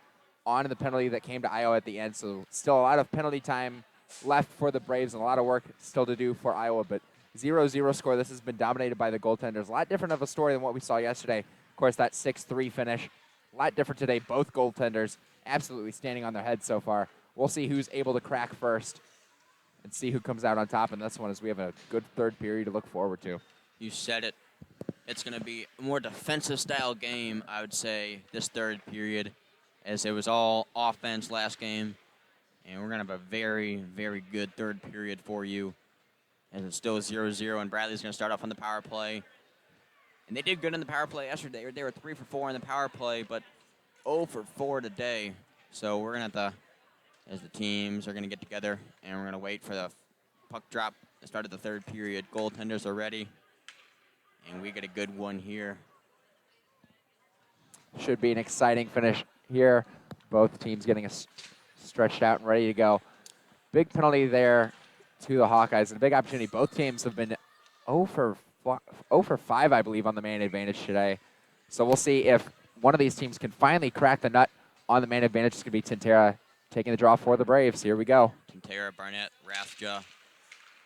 on the penalty that came to Iowa at the end. So still a lot of penalty time left for the Braves and a lot of work still to do for Iowa, but 0-0 score. This has been dominated by the goaltenders. A lot different of a story than what we saw yesterday. Of course, that 6-3 finish. A lot different today. Both goaltenders absolutely standing on their heads so far. We'll see who's able to crack first and see who comes out on top in this one as we have a good third period to look forward to. You said it. It's going to be a more defensive-style game, I would say, this third period, as it was all offense last game. And we're going to have a very, very good third period for you. And it's still 0-0, and Bradley's going to start off on the power play. And they did good in the power play yesterday. They were 3 for 4 in the power play, but 0 for 4 today. So we're going to have to, as the teams are going to get together, and we're going to wait for the puck drop at the start of the third period. Goaltenders are ready, and we get a good one here. Should be an exciting finish here. Both teams getting stretched out and ready to go. Big penalty there to the Hawkeyes, and a big opportunity. Both teams have been 0 for 5, I believe, on the man advantage today. So we'll see if one of these teams can finally crack the nut on the man advantage. It's going to be Tintera taking the draw for the Braves. Here we go. Tintera, Barnett, Rathja,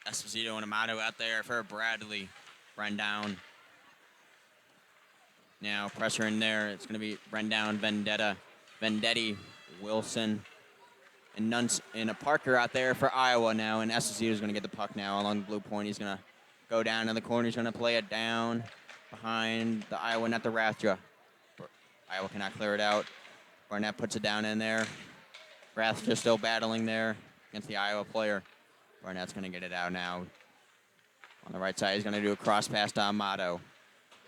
Esposito, and Amato out there for Bradley. Run down. Now pressure in there. It's going to be run down, Vendetti, Wilson, and a Parker out there for Iowa now, and Esposito's going to get the puck now along the blue point. He's going to go down in the corner. He's going to play it down behind the Iowa net, the Rathja. Iowa cannot clear it out. Barnett puts it down in there. Rathja still battling there against the Iowa player. Barnett's going to get it out now. On the right side, he's going to do a cross pass to Amato.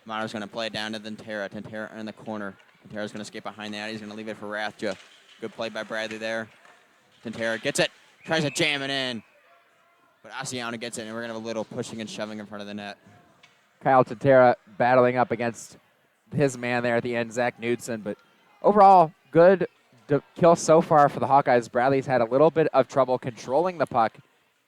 Amato's going to play it down to Tintera. Tintera in the corner. Tintera's going to skate behind that. He's going to leave it for Rathja. Good play by Bradley there. Tintera gets it, tries to jam it in, but Asiano gets it, and we're going to have a little pushing and shoving in front of the net. Kyle Tintera battling up against his man there at the end, Zach Knudsen, but overall, good kill so far for the Hawkeyes. Bradley's had a little bit of trouble controlling the puck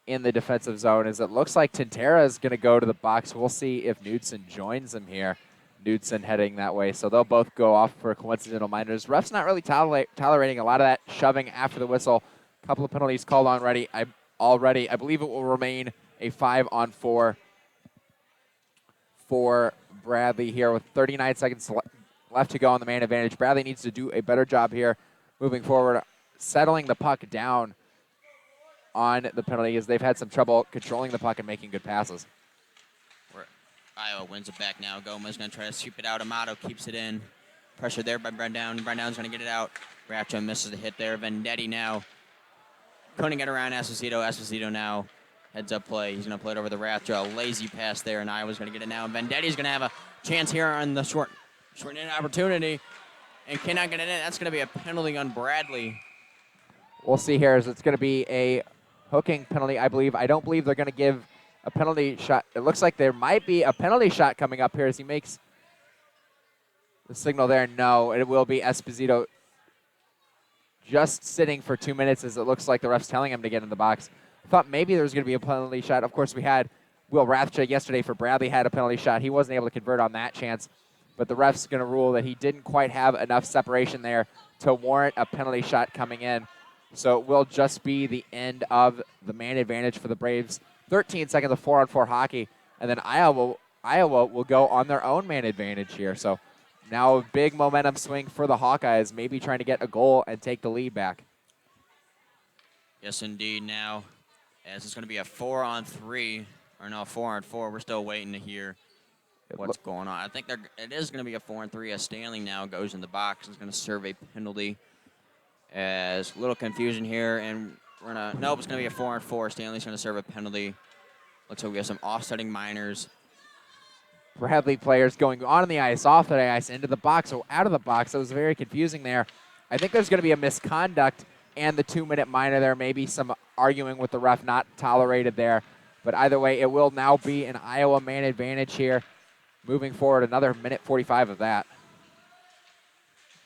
in the defensive zone, as it looks like Tintera is going to go to the box. We'll see if Knudsen joins him here. Knudsen heading that way, so they'll both go off for coincidental minors. Ref's not really tolerating a lot of that shoving after the whistle. Couple of penalties called on already. I believe it will remain a 5-on-4 for Bradley here with 39 seconds left to go on the man advantage. Bradley needs to do a better job here moving forward, settling the puck down on the penalty, as they've had some trouble controlling the puck and making good passes. Iowa wins it back now. Goma's going to try to sweep it out. Amato keeps it in. Pressure there by Brendown. Brendown's going to get it out. Rathja misses the hit there. Vendetti now couldn't get around Esposito. Esposito now heads up play. He's going to play it over the Rathja. A lazy pass there, and Iowa's going to get it now. Vendetti's going to have a chance here on the short end opportunity and cannot get it in. That's going to be a penalty on Bradley. We'll see here, as it's going to be a hooking penalty, I believe. I don't believe they're going to give a penalty shot. It looks like there might be a penalty shot coming up here as he makes the signal there. No, it will be Esposito just sitting for 2 minutes, as it looks like the ref's telling him to get in the box. I thought maybe there was going to be a penalty shot. Of course, we had Will Rathja yesterday for Bradley had a penalty shot. He wasn't able to convert on that chance, but the ref's going to rule that he didn't quite have enough separation there to warrant a penalty shot coming in. So it will just be the end of the man advantage for the Braves. 13 seconds of 4-on-4 hockey, and then Iowa will go on their own man advantage here. So now a big momentum swing for the Hawkeyes, maybe trying to get a goal and take the lead back. Yes, indeed. Now, as it's going to be a 4-on-3, or no, 4-on-4. We're still waiting to hear what's going on. I think it is going to be a 4-on-3 as Stanley now goes in the box. He's going to serve a penalty. As a little confusion here, and Nope, it's gonna be a 4-on-4. Stanley's gonna serve a penalty. Looks like we have some offsetting minors. Bradley players going on the ice, off the ice, into the box, or out of the box. It was very confusing there. I think there's going to be a misconduct and the 2-minute minor there. Maybe some arguing with the ref not tolerated there. But either way, it will now be an Iowa man advantage here. Moving forward, another minute 45 of that.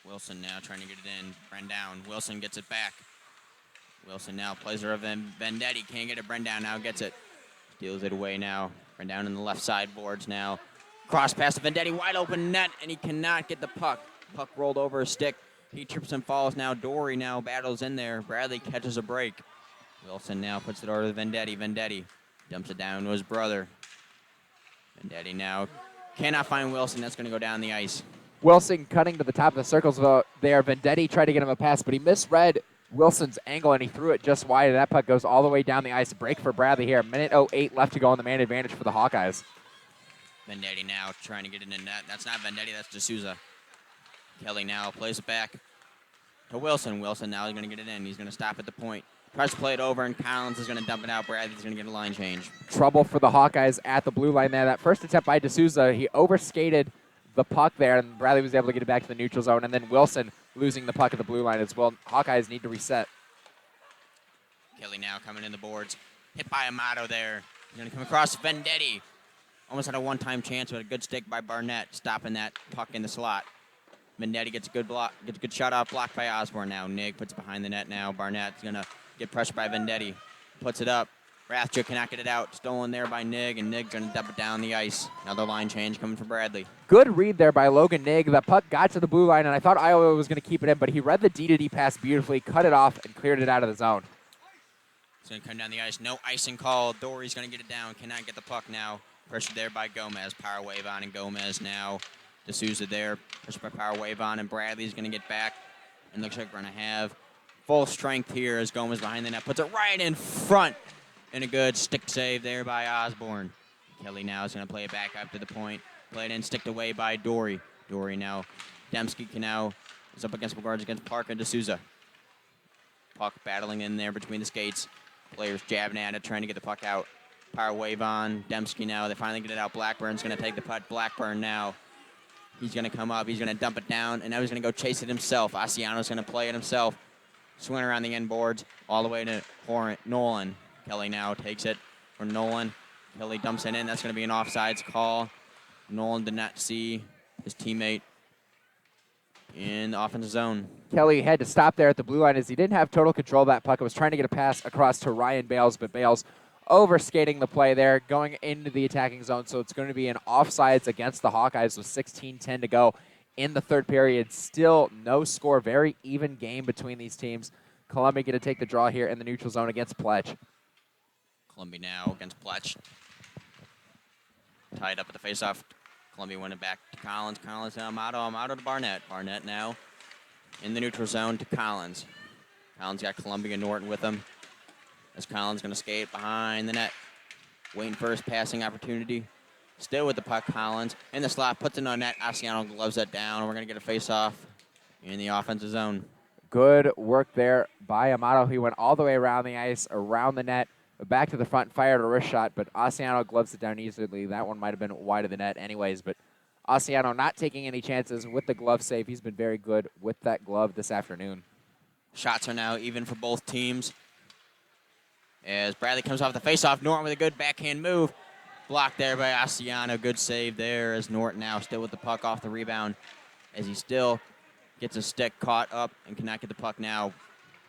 Wilson now trying to get it in. Brendown. Wilson gets it back. Wilson now plays her of Vendetti. Can't get it. Brendown now gets it. Steals it away now. Brendown in the left side boards now. Cross pass to Vendetti. Wide open net, and he cannot get the puck. Puck rolled over his stick. He trips and falls now. Dory now battles in there. Bradley catches a break. Wilson now puts it over to Vendetti. Vendetti dumps it down to his brother. Vendetti now cannot find Wilson. That's going to go down the ice. Wilson cutting to the top of the circles there. Vendetti tried to get him a pass, but he misread Wilson's angle, and he threw it just wide, and that puck goes all the way down the ice. Break for Bradley here. Minute 08 left to go on the man advantage for the Hawkeyes. Vendetti now trying to get it in net. That's not Vendetti, that's D'Souza. Kelly now plays it back to Wilson. Wilson now is going to get it in. He's going to stop at the point. Tries to play it over, and Collins is going to dump it out. Bradley's going to get a line change. Trouble for the Hawkeyes at the blue line there. That first attempt by D'Souza, he overskated the puck there, and Bradley was able to get it back to the neutral zone, and then Wilson losing the puck at the blue line as well. Hawkeyes need to reset. Kelly now coming in the boards. Hit by Amato there. He's going to come across Vendetti. Almost had a one-time chance with a good stick by Barnett, stopping that puck in the slot. Vendetti gets a good block, gets a good shot off, blocked by Osborne now. Nig puts it behind the net now. Barnett's going to get pressured by Vendetti. Puts it up. Rathja cannot get it out. Stolen there by Nig, and Nig's going to dump it down the ice. Another line change coming from Bradley. Good read there by Logan Nig. The puck got to the blue line, and I thought Iowa was going to keep it in, but he read the D-to-D pass beautifully, cut it off, and cleared it out of the zone. It's going to come down the ice. No icing call. Dory's going to get it down. Cannot get the puck now. Pressured there by Gomez. Power wave on, and Gomez now. D'Souza there. Pressured by power wave on, and Bradley's going to get back. And looks like we're going to have full strength here as Gomez behind the net. Puts it right in front. And a good stick save there by Osborne. Kelly now is going to play it back up to the point. Play it in, sticked away by Dory. Dory now. Dembski now is up against guards against Parker and D'Souza. Puck battling in there between the skates. Players jabbing at it, trying to get the puck out. Power wave on. Dembski now. They finally get it out. Blackburn's going to take the puck. Blackburn now. He's going to come up. He's going to dump it down. And now he's going to go chase it himself. Asiano's going to play it himself. Swing around the end boards all the way to Nolan. Kelly now takes it for Nolan. Kelly dumps it in. That's going to be an offsides call. Nolan did not see his teammate in the offensive zone. Kelly had to stop there at the blue line as he didn't have total control of that puck. It was trying to get a pass across to Ryan Bales, but Bales overskating the play there, going into the attacking zone. So it's going to be an offsides against the Hawkeyes with 16:10 to go in the third period. Still no score. Very even game between these teams. Columbia going to take the draw here in the neutral zone against Pledge. Columbia now against Pletch. Tied up at the faceoff. Columbia went it back to Collins. Collins to Amato to Barnett. Barnett now in the neutral zone to Collins. Collins got Columbia and Norton with him. As Collins going to skate behind the net. Waiting for his passing opportunity. Still with the puck, Collins. In the slot, puts it on net. Asiano gloves that down. We're going to get a faceoff in the offensive zone. Good work there by Amato. He went all the way around the ice, around the net, back to the front, fired a wrist shot, but Asiano gloves it down easily. That one might have been wide of the net anyways, but Asiano not taking any chances with the glove save. He's been very good with that glove this afternoon. Shots are now even for both teams. As Bradley comes off the faceoff, Norton with a good backhand move. Blocked there by Asiano. Good save there as Norton now still with the puck off the rebound as he still gets a stick caught up and cannot get the puck now.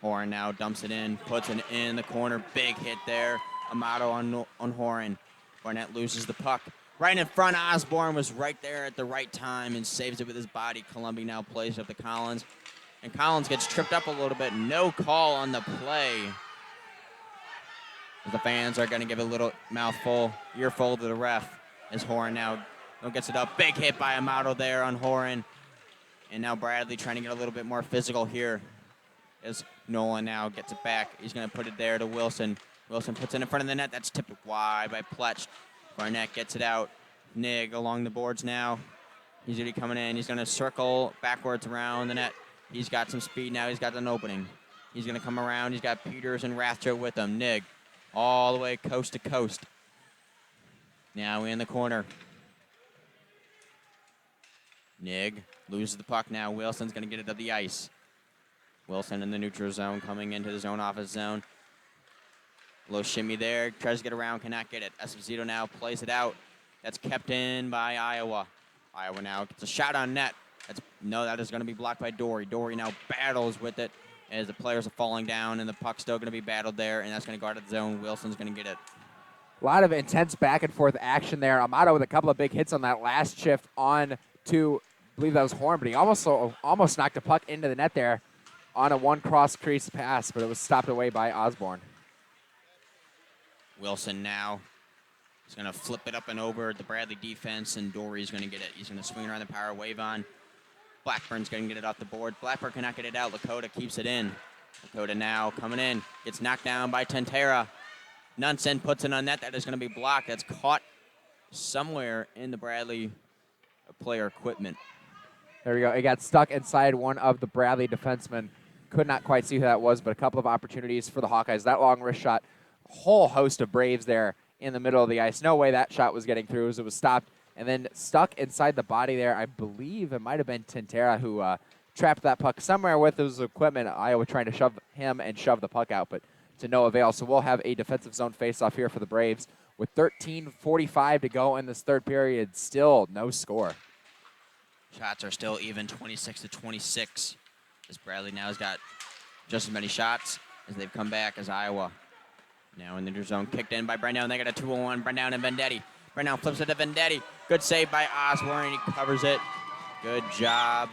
Horan now dumps it in, puts it in the corner. Big hit there. Amato on Horan. Barnett loses the puck. Right in front, Osborne was right there at the right time and saves it with his body. Columbia now plays up to Collins. And Collins gets tripped up a little bit. No call on the play. The fans are going to give a little earful to the ref as Horan now gets it up. Big hit by Amato there on Horan. And now Bradley trying to get a little bit more physical here as Nolan now gets it back. He's going to put it there to Wilson. Wilson puts it in front of the net. That's tipped wide by Pletch. Barnett gets it out. Nig along the boards now. He's already coming in. He's going to circle backwards around the net. He's got some speed now. He's got an opening. He's going to come around. He's got Peters and Rathjo with him. Nig all the way coast to coast. Now in the corner. Nig loses the puck now. Wilson's going to get it up the ice. Wilson in the neutral zone, coming into the zone offense zone. A little shimmy there. Tries to get around, cannot get it. Esposito now plays it out. That's kept in by Iowa. Iowa now gets a shot on net. That is going to be blocked by Dory. Dory now battles with it as the players are falling down, and the puck's still going to be battled there, and that's going to go out of the zone. Wilson's going to get it. A lot of intense back and forth action there. Amato with a couple of big hits on that last shift on to, I believe that was Horn, but he almost knocked a puck into the net there on a one cross crease pass, but it was stopped away by Osborne. Wilson now is going to flip it up and over the Bradley defense, and Dory's going to get it. He's going to swing around the power wave on. Blackburn's going to get it off the board. Blackburn cannot get it out. Lakota keeps it in. Lakota now coming in. Gets knocked down by Tentera. Nunson puts it on net. That is going to be blocked. That's caught somewhere in the Bradley player equipment. There we go. It got stuck inside one of the Bradley defensemen. Could not quite see who that was, but a couple of opportunities for the Hawkeyes. That long wrist shot, whole host of Braves there in the middle of the ice. No way that shot was getting through as it was stopped and then stuck inside the body there. I believe it might have been Tentera who trapped that puck somewhere with his equipment. Iowa trying to shove him and shove the puck out, but to no avail. So we'll have a defensive zone faceoff here for the Braves with 13:45 to go in this third period. Still no score. Shots are still even, 26-26. As Bradley now has got just as many shots as they've come back as Iowa. Now in the neutral zone, kicked in by Brendown. They got a 2-on-1. Brendown and Vendetti. Brendown flips it to Vendetti. Good save by Osborne, and he covers it. Good job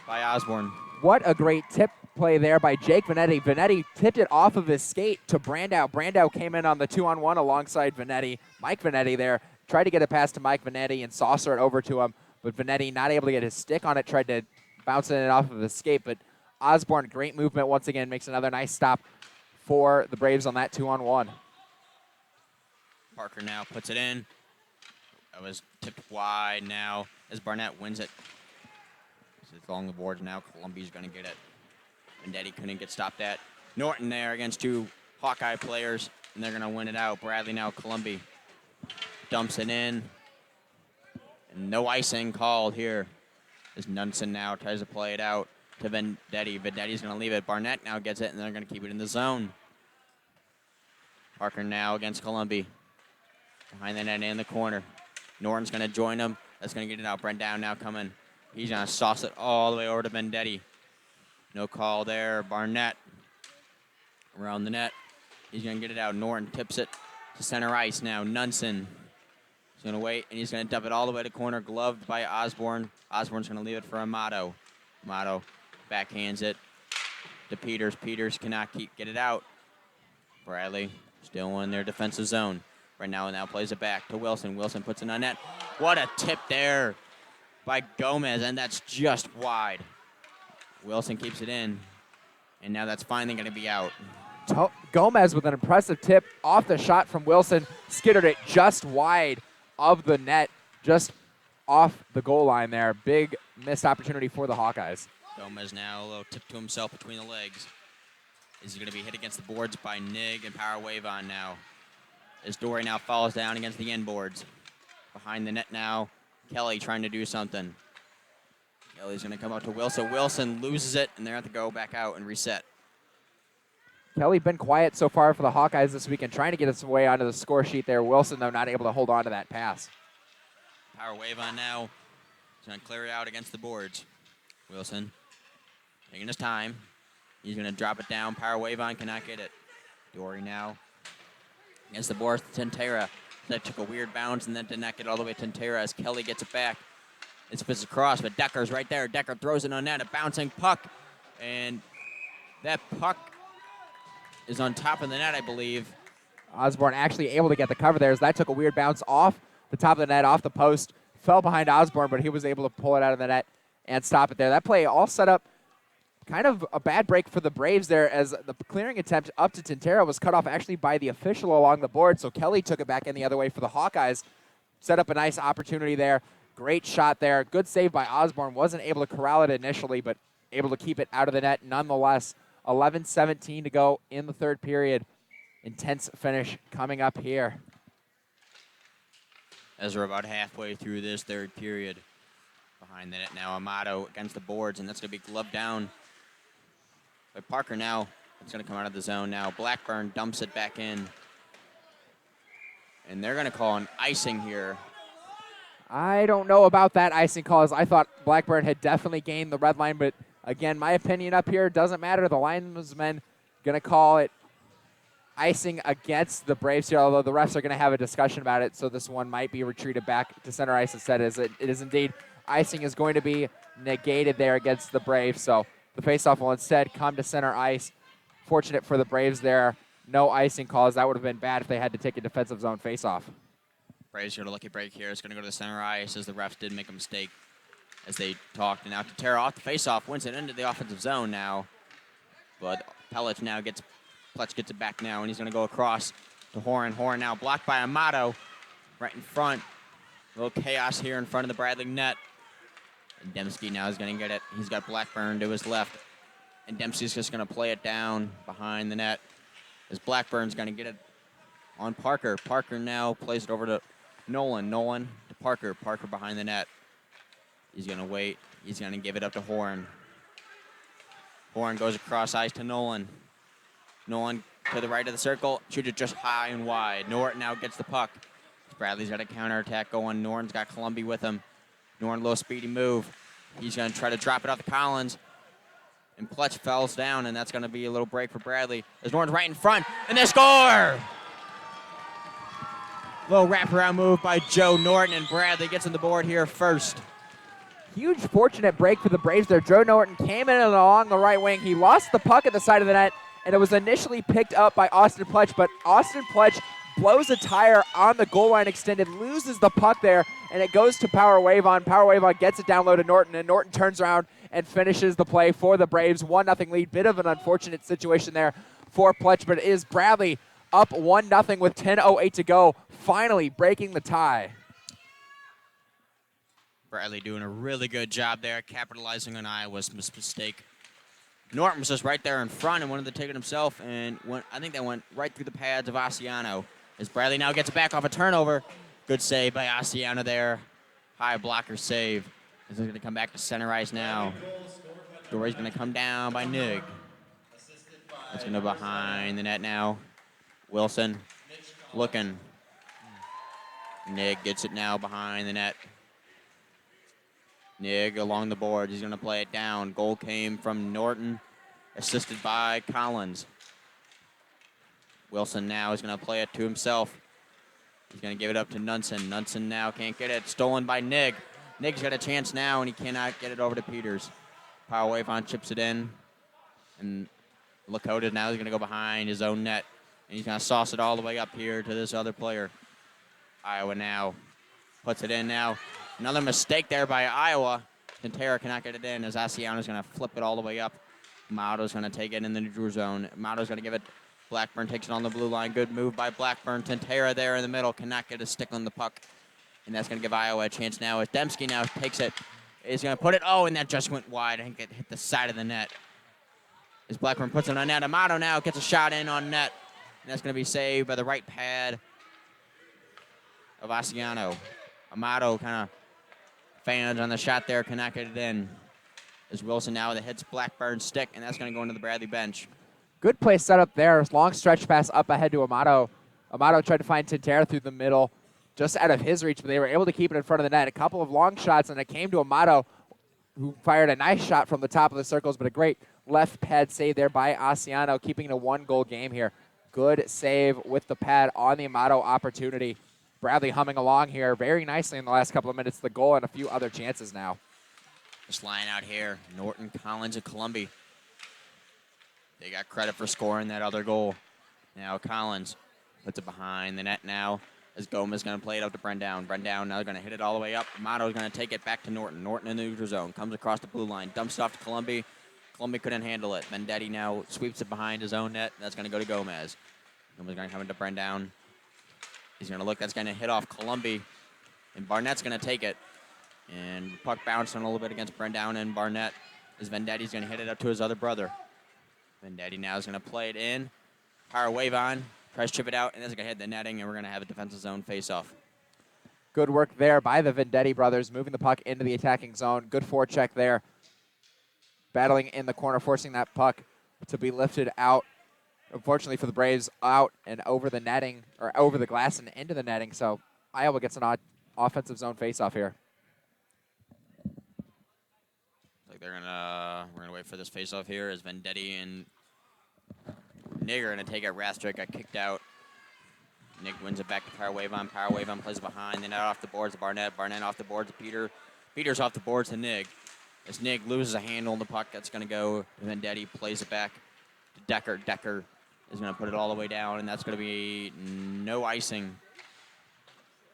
by Osborne. What a great tip play there by Jake Vanetti. Vanetti tipped it off of his skate to Brandow. Brandow came in on the 2-on-1 alongside Vanetti. Mike Vanetti there tried to get it past to Mike Vanetti and saucer it over to him, but Vanetti not able to get his stick on it, tried to bounce it off of his skate, but Osborne, great movement once again, makes another nice stop for the Braves on that 2-on-1. Parker now puts it in. That was tipped wide now as Barnett wins it. It's along the boards now. Columbia's going to get it. Vendetti couldn't get stopped at. Norton there against two Hawkeye players, and they're going to win it out. Bradley now, Columbia dumps it in. And no icing called here as Nunson now tries to play it out to Vendetti. Vendetti's going to leave it. Barnett now gets it, and they're going to keep it in the zone. Parker now against Columbia. Behind the net in the corner. Norton's going to join him. That's going to get it out. Brendown now coming. He's going to sauce it all the way over to Vendetti. No call there. Barnett around the net. He's going to get it out. Norton tips it to center ice now. Nunson is going to wait, and he's going to dump it all the way to corner. Gloved by Osborne. Osborne's going to leave it for Amato. Amato backhands it to Peters. Peters cannot get it out. Bradley still in their defensive zone. Right now plays it back to Wilson. Wilson puts it on net. What a tip there by Gomez, and that's just wide. Wilson keeps it in, and now that's finally going to be out. Gomez with an impressive tip off the shot from Wilson, skittered it just wide of the net, just off the goal line there. Big missed opportunity for the Hawkeyes. Gomez now a little tip to himself between the legs. Is he going to be hit against the boards by Nig and Power Wave on now? As Dory now falls down against the end boards. Behind the net now, Kelly trying to do something. Kelly's going to come up to Wilson. Wilson loses it, and they're going to have to go back out and reset. Kelly been quiet so far for the Hawkeyes this weekend, trying to get his way onto the score sheet there. Wilson, though, not able to hold on to that pass. Power Wave on now. He's going to clear it out against the boards. Wilson taking his time. He's going to drop it down. Power Wave on, cannot get it. Dory now against the boards. Tentera. That took a weird bounce and then did not get all the way to Tentera as Kelly gets it back. It's spits across, but Decker's right there. Decker throws it on net, a bouncing puck. And that puck is on top of the net, I believe. Osborne actually able to get the cover there as that took a weird bounce off the top of the net, off the post. Fell behind Osborne, but he was able to pull it out of the net and stop it there. That play all set up kind of a bad break for the Braves there as the clearing attempt up to Tentera was cut off actually by the official along the board. So Kelly took it back in the other way for the Hawkeyes. Set up a nice opportunity there. Great shot there. Good save by Osborne. Wasn't able to corral it initially, but able to keep it out of the net nonetheless 11:17 to go in the third period. Intense finish coming up here. As we're about halfway through this third period. Behind the net now, Amato against the boards, and that's going to be gloved down by Parker now. It's going to come out of the zone now. Blackburn dumps it back in. And they're going to call an icing here. I don't know about that icing call, as I thought Blackburn had definitely gained the red line, but again, my opinion up here doesn't matter. The linesmen going to call it icing against the Braves here, although the refs are going to have a discussion about it, so this one might be retreated back to center ice instead, as it is indeed icing is going to be negated there against the Braves, so the faceoff will instead come to center ice. Fortunate for the Braves there. No icing calls. That would have been bad if they had to take a defensive zone faceoff. Braves got a lucky break here. It's going to go to the center ice as the refs did make a mistake as they talked. And now Tantera off the faceoff wins it into the offensive zone now. But Pletch now gets it back now, and he's going to go across to Horan. Horan now blocked by Amato right in front. A little chaos here in front of the Bradley net. And Dembski now is going to get it. He's got Blackburn to his left. And Dempsey's just going to play it down behind the net as Blackburn's going to get it on Parker. Parker now plays it over to Nolan. Nolan to Parker. Parker behind the net. He's going to wait. He's going to give it up to Horan. Horan goes across ice to Nolan. Nolan to the right of the circle. Shoots it just high and wide. Norton now gets the puck. Bradley's got a counterattack going. Norton's got Columbi with him. Norton, low speedy move. He's going to try to drop it off to Collins. And Pletch falls down, and that's going to be a little break for Bradley. As Norton's right in front, and they score! Little wraparound move by Joe Norton, and Bradley gets on the board here first. Huge fortunate break for the Braves there. Joe Norton came in along the right wing. He lost the puck at the side of the net, and it was initially picked up by Austin Pletch, but Austin Pletch blows a tire on the goal line extended, loses the puck there, and it goes to Power Wave on. Power Wave on gets it down low to Norton, and Norton turns around and finishes the play for the Braves. 1-0 lead. Bit of an unfortunate situation there for Pletch, but it is Bradley up 1-0 with 10:08 to go, finally breaking the tie. Bradley doing a really good job there, capitalizing on Iowa's mistake. Norton was just right there in front and wanted to take it himself, and I think that went right through the pads of Asiano. As Bradley now gets it back off a turnover. Good save by Asiano there. High blocker save. This is going to come back to center ice now. Dory's going to come down by Nig. It's going to behind the net now. Wilson looking. Nig gets it now behind the net. Nig along the board. He's going to play it down. Goal came from Norton, assisted by Collins. Wilson now is going to play it to himself. He's going to give it up to Nunson. Nunson now can't get it. Stolen by Nig. Nig's got a chance now, and he cannot get it over to Peters. Power Wave on chips it in. And Lakota now is going to go behind his own net. And he's going to sauce it all the way up here to this other player. Iowa now puts it in now. Another mistake there by Iowa. Tantera cannot get it in as Asiano's going to flip it all the way up. Mato's going to take it in the neutral zone. Mato's going to give it. Blackburn takes it on the blue line. Good move by Blackburn. Tantera there in the middle cannot get a stick on the puck. And that's going to give Iowa a chance now as Dembski now takes it. He's going to put it. Oh, and that just went wide. I think it hit the side of the net. As Blackburn puts it on net. Amato now gets a shot in on net. And that's going to be saved by the right pad of Asiano. Amato kind of fans on the shot there, cannot get it in. As Wilson now that hits Blackburn's stick, and that's going to go into the Bradley bench. Good play set up there. Long stretch pass up ahead to Amato. Amato tried to find Tantera through the middle, just out of his reach, but they were able to keep it in front of the net. A couple of long shots, and it came to Amato, who fired a nice shot from the top of the circles, but a great left pad save there by Asiano, keeping it a one-goal game here. Good save with the pad on the Amato opportunity. Bradley humming along here very nicely in the last couple of minutes. The goal and a few other chances now. Just lying out here, Norton, Collins, and Columbi. They got credit for scoring that other goal. Now Collins puts it behind the net now as Gomez is going to play it up to Brendown. Brendown now going to hit it all the way up. Amato is going to take it back to Norton. Norton in the neutral zone. Comes across the blue line. Dumps it off to Columbi. Columbi couldn't handle it. Vendetti now sweeps it behind his own net. That's going to go to Gomez. Gomez is going to come into Brendown. He's going to look. That's going to hit off Columbi. And Barnett's going to take it. And the puck bouncing a little bit against Brendown and Barnett as Vendetti's going to hit it up to his other brother. Vendetti now is going to play it in. Power wave on. Tries to chip it out, and it's going to hit the netting, and we're going to have a defensive zone face-off. Good work there by the Vendetti brothers, moving the puck into the attacking zone. Good forecheck there. Battling in the corner, forcing that puck to be lifted out. Unfortunately for the Braves, out and over the netting, or over the glass and into the netting. So Iowa gets an odd offensive zone face-off here. Like we're gonna wait for this face-off here as Vendetti and Nig are gonna take it. Rastrick got kicked out. Nig wins it back to Power Wave on. Power Wave on plays behind. Then out off the boards to Barnett. Barnett off the boards to Peter. Peter's off the boards to Nig. As Nig loses a handle on the puck, that's gonna go. Vendetti plays it back to Decker. Decker is going to put it all the way down, and that's going to be no icing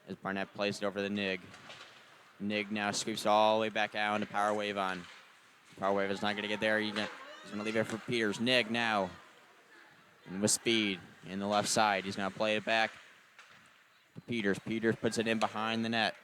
as Barnett plays it over the Nig. Nig now sweeps it all the way back out into Power Wave on. Power Wave is not going to get there. He's going to leave it for Peters. Nig now, and with speed in the left side. He's going to play it back to Peters. Peters puts it in behind the net.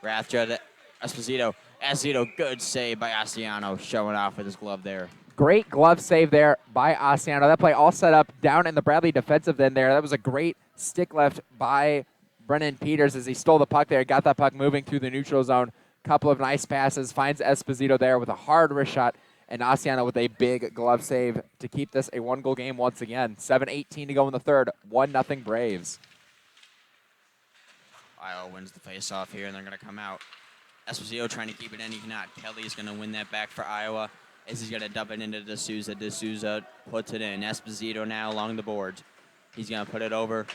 Rathja to Esposito. Esposito, good save by Asiano, showing off with his glove there. Great glove save there by Asiano. That play all set up down in the Bradley defensive end there. That was a great stick left by Brennan Peters as he stole the puck there. Got that puck moving through the neutral zone. Couple of nice passes. Finds Esposito there with a hard wrist shot. And Asiano with a big glove save to keep this a one-goal game once again. 7:18 to go in the third. 1-0 Braves. Iowa wins the face-off here, and they're going to come out. Esposito trying to keep it in. He cannot. Kelly's going to win that back for Iowa. As he's going to dump it into D'Souza. D'Souza puts it in. Esposito now along the boards. He's going to put it over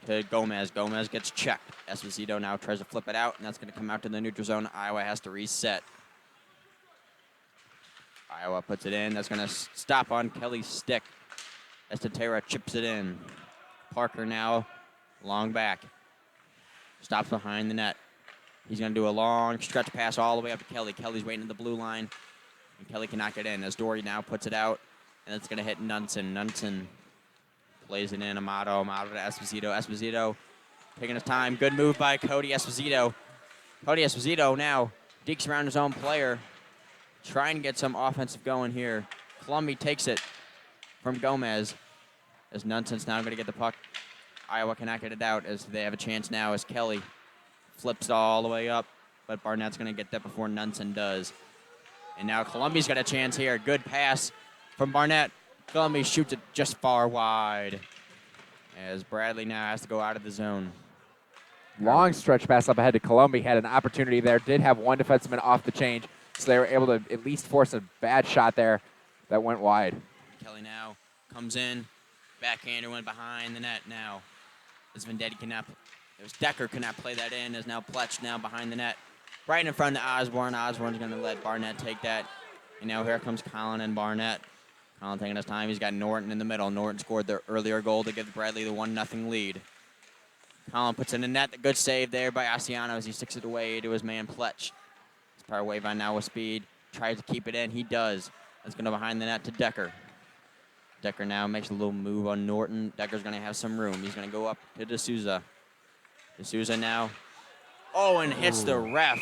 to Gomez. Gomez gets checked. Esposito now tries to flip it out, and that's going to come out to the neutral zone. Iowa has to reset. Iowa puts it in. That's going to stop on Kelly's stick. Estatera chips it in. Parker now long back. Stops behind the net. He's going to do a long stretch pass all the way up to Kelly. Kelly's waiting at the blue line. And Kelly cannot get in as Dory now puts it out, and it's going to hit Nunson. Nunson plays it in. Amato to Esposito. Esposito taking his time. Good move by Cody Esposito. Cody Esposito now digs around his own player. Trying to get some offensive going here. Columbia takes it from Gomez as Nunson's now going to get the puck. Iowa cannot get it out as they have a chance now as Kelly flips all the way up, but Barnett's going to get that before Nunson does. And now Columbia's got a chance here. Good pass from Barnett. Columbia shoots it just far wide as Bradley now has to go out of the zone. Long stretch pass up ahead to Columbia. Had an opportunity there. Did have one defenseman off the change, so they were able to at least force a bad shot there that went wide. Kelly now comes in. Backhander went behind the net now. As Vendetti cannot, Decker cannot play that in. As now Pletch now behind the net. Right in front of Osborne. Osborne's going to let Barnett take that. And now here comes Colin and Barnett. Colin taking his time. He's got Norton in the middle. Norton scored the earlier goal to give Bradley the 1-0 lead. Colin puts in the net. A good save there by Asiano as he sticks it away to his man Pletch. His power wave on now with speed. Tries to keep it in. He does. That's going to behind the net to Decker. Decker now makes a little move on Norton. Decker's going to have some room. He's going to go up to D'Souza. D'Souza now. Oh, and hits the ref.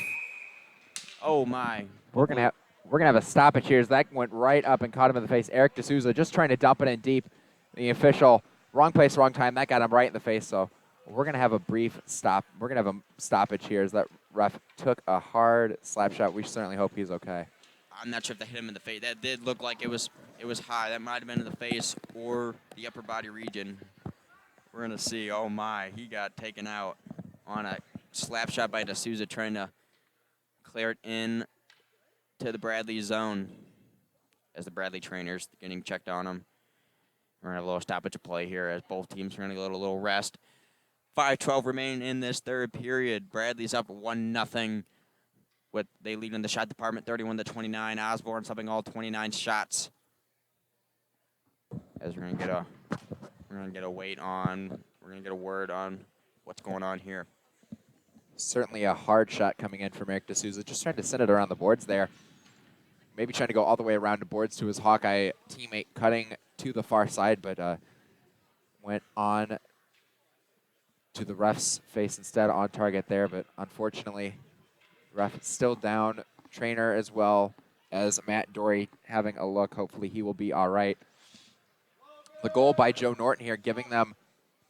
Oh, my. We're gonna have a stoppage here as that went right up and caught him in the face. Eric D'Souza just trying to dump it in deep. The official, wrong place, wrong time. That got him right in the face. So we're gonna have a brief stop. We're gonna have a stoppage here as that ref took a hard slap shot. We certainly hope he's okay. I'm not sure if they hit him in the face. That did look like it was high. That might have been in the face or the upper body region. We're gonna see. Oh my, he got taken out on a slap shot by D'Souza trying to clear it in to the Bradley zone as the Bradley trainers getting checked on him. We're going to have a little stoppage of play here as both teams are going to go to a little rest. 5:12 remaining in this third period. Bradley's up 1-0. They lead in the shot department 31-29. Osborne subbing all 29 shots. As we're going to get a word on what's going on here. Certainly a hard shot coming in from Eric D'Souza. Just trying to send it around the boards there. Maybe trying to go all the way around the boards to his Hawkeye teammate, cutting to the far side, but went on to the ref's face instead on target there. But unfortunately, ref still down. Trainer as well as Matt Dory having a look. Hopefully he will be all right. The goal by Joe Norton here, giving them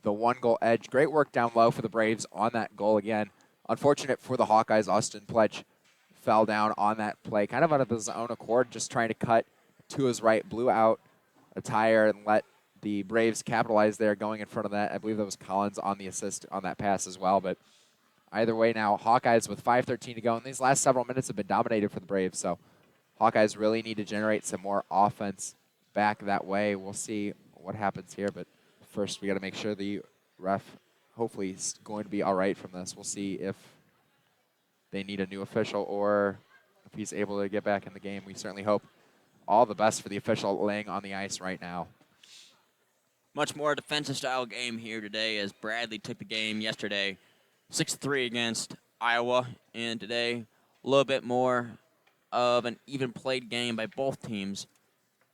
the 1-goal edge. Great work down low for the Braves on that goal again. Unfortunate for the Hawkeyes, Austin Pledge fell down on that play, kind of out of his own accord, just trying to cut to his right, blew out a tire and let the Braves capitalize there going in front of that. I believe that was Collins on the assist on that pass as well, but either way now, Hawkeyes with 5:13 to go, and these last several minutes have been dominated for the Braves, so Hawkeyes really need to generate some more offense back that way. We'll see what happens here, but first we got to make sure the ref hopefully is going to be all right from this. We'll see if they need a new official or if he's able to get back in the game. We certainly hope all the best for the official laying on the ice right now. Much more defensive style game here today as Bradley took the game yesterday 6-3 against Iowa, and today a little bit more of an even played game by both teams.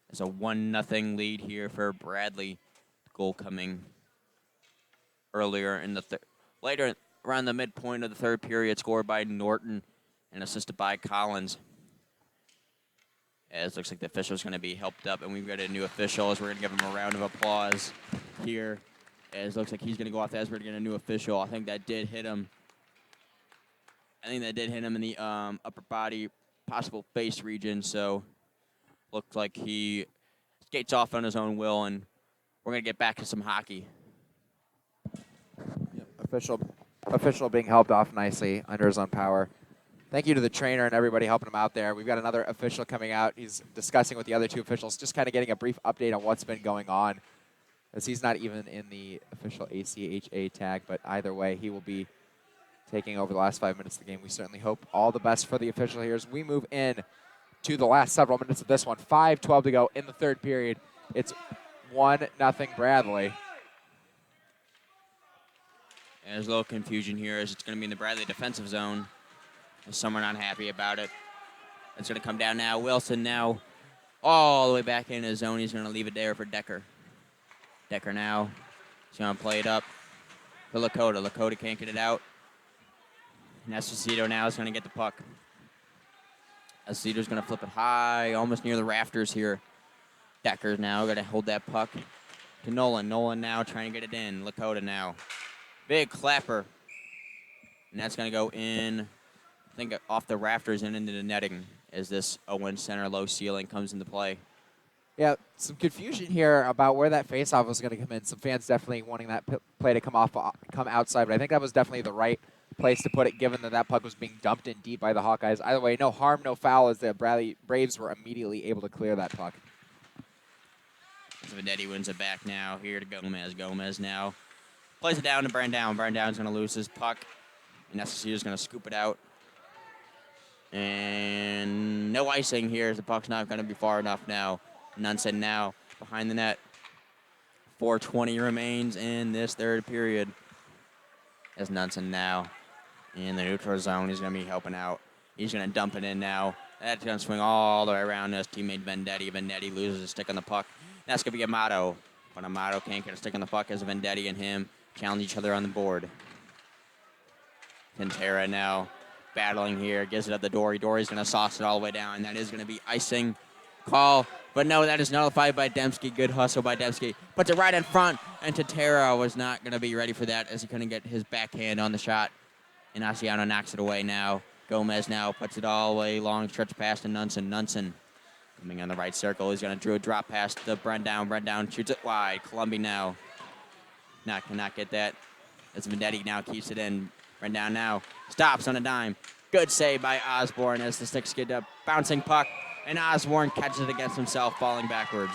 It's a 1-0 lead here for Bradley. Goal coming earlier in the later around the midpoint of the third period, scored by Norton and assisted by Collins. As it looks like the official is going to be helped up, and we've got a new official as we're going to give him a round of applause here. As it looks like he's going to go off as we're going to get a new official. I think that did hit him. I think that did hit him in the upper body, possible face region. So looked like he skates off on his own will, and we're going to get back to some hockey. Yep. Official being helped off nicely under his own power. Thank you to the trainer and everybody helping him out there. We've got another official coming out. He's discussing with the other two officials, just kind of getting a brief update on what's been going on, as he's not even in the official ACHA tag, but either way, he will be taking over the last 5 minutes of the game. We certainly hope all the best for the official here as we move in to the last several minutes of this one. 5:12 to go in the third period. It's 1-0 Bradley. And there's a little confusion here as it's going to be in the Bradley defensive zone. There's someone not happy about it. It's going to come down now. Wilson now all the way back in his zone. He's going to leave it there for Decker. Decker now. He's going to play it up for Lakota. Lakota can't get it out. And Esposito now is going to get the puck. Esposito's going to flip it high, almost near the rafters here. Decker's now going to hold that puck to Nolan. Nolan now trying to get it in. Lakota now. Big clapper. And that's going to go in, I think, off the rafters and into the netting as this Owen center low ceiling comes into play. Yeah, some confusion here about where that faceoff was going to come in. Some fans definitely wanting that play to come outside, but I think that was definitely the right place to put it, given that that puck was being dumped in deep by the Hawkeyes. Either way, no harm, no foul, as the Bradley Braves were immediately able to clear that puck. Vendetti wins it back now. Here to Gomez. Gomez now plays it down to Brandown. Brandown's going to lose his puck. And Esposito's going to scoop it out. And no icing here. The puck's not going to be far enough now. Nunson now behind the net. 4:20 remains in this third period. As Nunson now in the neutral zone. He's going to be helping out. He's going to dump it in now. That's going to swing all the way around his teammate Vendetti. Vendetti loses a stick on the puck. That's going to be Amato. But Amato can't get a stick on the puck as Vendetti and him challenge each other on the board. Quintera now battling here. Gives it up to Dory. Dory's going to sauce it all the way down. That is going to be icing call. But no, that is nullified by Dembski. Good hustle by Dembski. Puts it right in front. And Quintera was not going to be ready for that as he couldn't get his backhand on the shot. And Asiano knocks it away now. Gomez now puts it all the way long stretch pass to Nunson. Nunson coming on the right circle. He's going to drop past the Brandown. Brandown shoots it wide. Columbi now cannot get that. As Vendetti now keeps it in. Brandown now stops on a dime. Good save by Osborne as the stick skid up. Bouncing puck. And Osborne catches it against himself, falling backwards.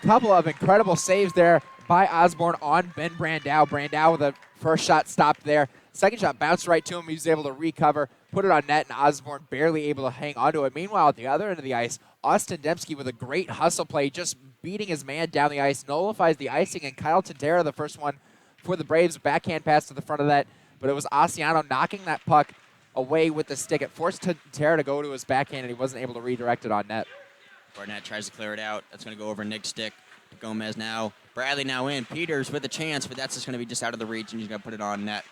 Couple of incredible saves there by Osborne on Ben Brandow. Brandow with the first shot stopped there. Second shot bounced right to him. He was able to recover, put it on net, and Osborne barely able to hang onto it. Meanwhile, at the other end of the ice, Austin Dembski with a great hustle play, just beating his man down the ice, nullifies the icing, and Kyle Tintera, the first one for the Braves, backhand pass to the front of that. But it was Asiano knocking that puck away with the stick. It forced Tintera to go to his backhand, and he wasn't able to redirect it on net. Barnett tries to clear it out. That's going to go over Nick's stick. Gomez now. Bradley now in. Peters with a chance, but that's just going to be just out of the reach, and he's going to put it on net.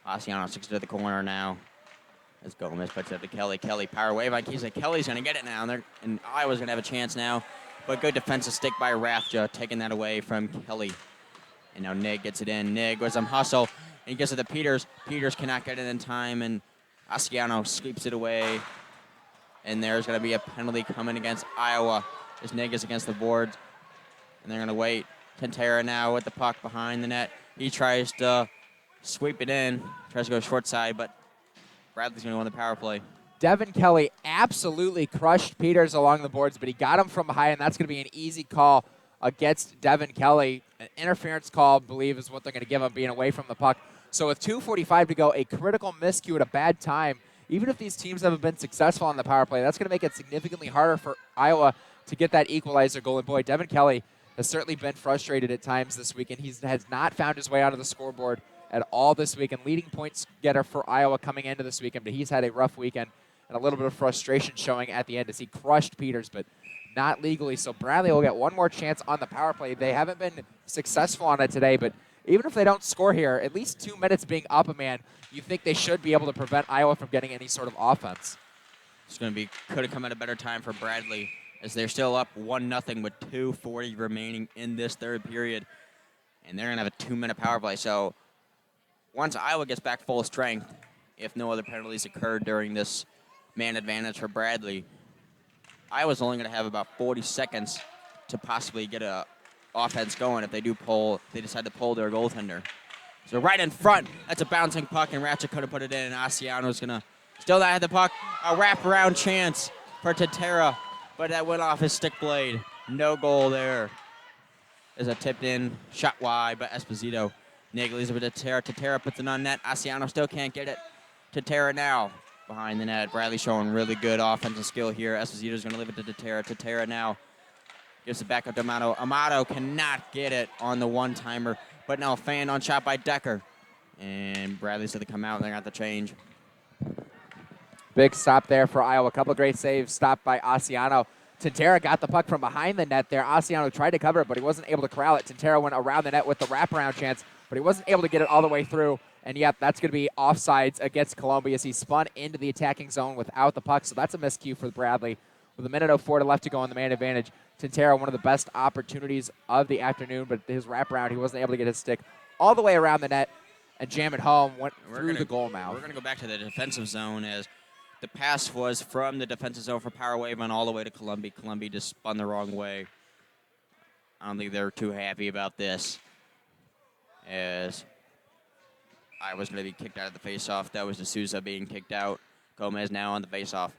Asiano sticks it to the corner now. As Gomez puts it up to Kelly. Kelly, power wave on Keys. Kelly's going to get it now, and Iowa's going to have a chance now. But good defensive stick by Rathja, taking that away from Kelly. And now Nig gets it in. Nig with some hustle, and he gets it to Peters. Peters cannot get it in time, and Asiano sweeps it away. And there's going to be a penalty coming against Iowa as Nig is against the boards. And they're going to wait. Tentera now with the puck behind the net. He tries to sweep it in, tries to go short side, but Bradley's going to win the power play. Devin Kelly absolutely crushed Peters along the boards, but he got him from behind, and that's going to be an easy call against Devin Kelly. An interference call, I believe, is what they're going to give him, being away from the puck. So with 2:45 to go, a critical miscue at a bad time. Even if these teams haven't been successful on the power play, that's going to make it significantly harder for Iowa to get that equalizer goal. And boy, Devin Kelly has certainly been frustrated at times this week, and he has not found his way onto the scoreboard at all this week. And leading points getter for Iowa coming into this weekend, but he's had a rough weekend and a little bit of frustration showing at the end as he crushed Peters, but not legally. So Bradley will get one more chance on the power play. They haven't been successful on it today, but even if they don't score here, at least 2 minutes being up a man, you think they should be able to prevent Iowa from getting any sort of offense. It's going to be, could have come at a better time for Bradley as they're still up 1-0 with 2:40 remaining in this third period. And they're going to have a 2-minute power play. So once Iowa gets back full strength, if no other penalties occurred during this man advantage for Bradley, Iowa's only going to have about 40 seconds to possibly get a offense going if they decide to pull their goaltender. So right in front, that's a bouncing puck, and Ratchet could have put it in, and Asiano's going to still not have the puck. A wraparound chance for Tentera, but that went off his stick blade. No goal there. There's a tipped in, shot wide by Esposito. Niggles with Tentera. Tentera puts it on net. Asiano still can't get it. Tentera now behind the net. Bradley showing really good offensive skill here. Esposito's going to leave it to Tentera. Tentera now gives it back up to Amato. Amato cannot get it on the one-timer, but now a fan on shot by Decker. And Bradley's going to come out, and they're going to have to change. Big stop there for Iowa. A couple of great saves stopped by Asiano. Tentera got the puck from behind the net there. Asiano tried to cover it, but he wasn't able to corral it. Tentera went around the net with the wraparound chance, but he wasn't able to get it all the way through. And, yeah, that's going to be offsides against Columbia as he spun into the attacking zone without the puck. So that's a miscue for Bradley. With 1:04 left to go on the man advantage, Tentera, one of the best opportunities of the afternoon, but his wraparound, he wasn't able to get his stick all the way around the net and jam it home, went through the goal mouth. We're going to go back to the defensive zone as the pass was from the defensive zone for Power Wave and all the way to Columbia. Columbia just spun the wrong way. I don't think they're too happy about this, as I was going to be kicked out of the faceoff. That was D'Souza being kicked out. Gomez now on the faceoff.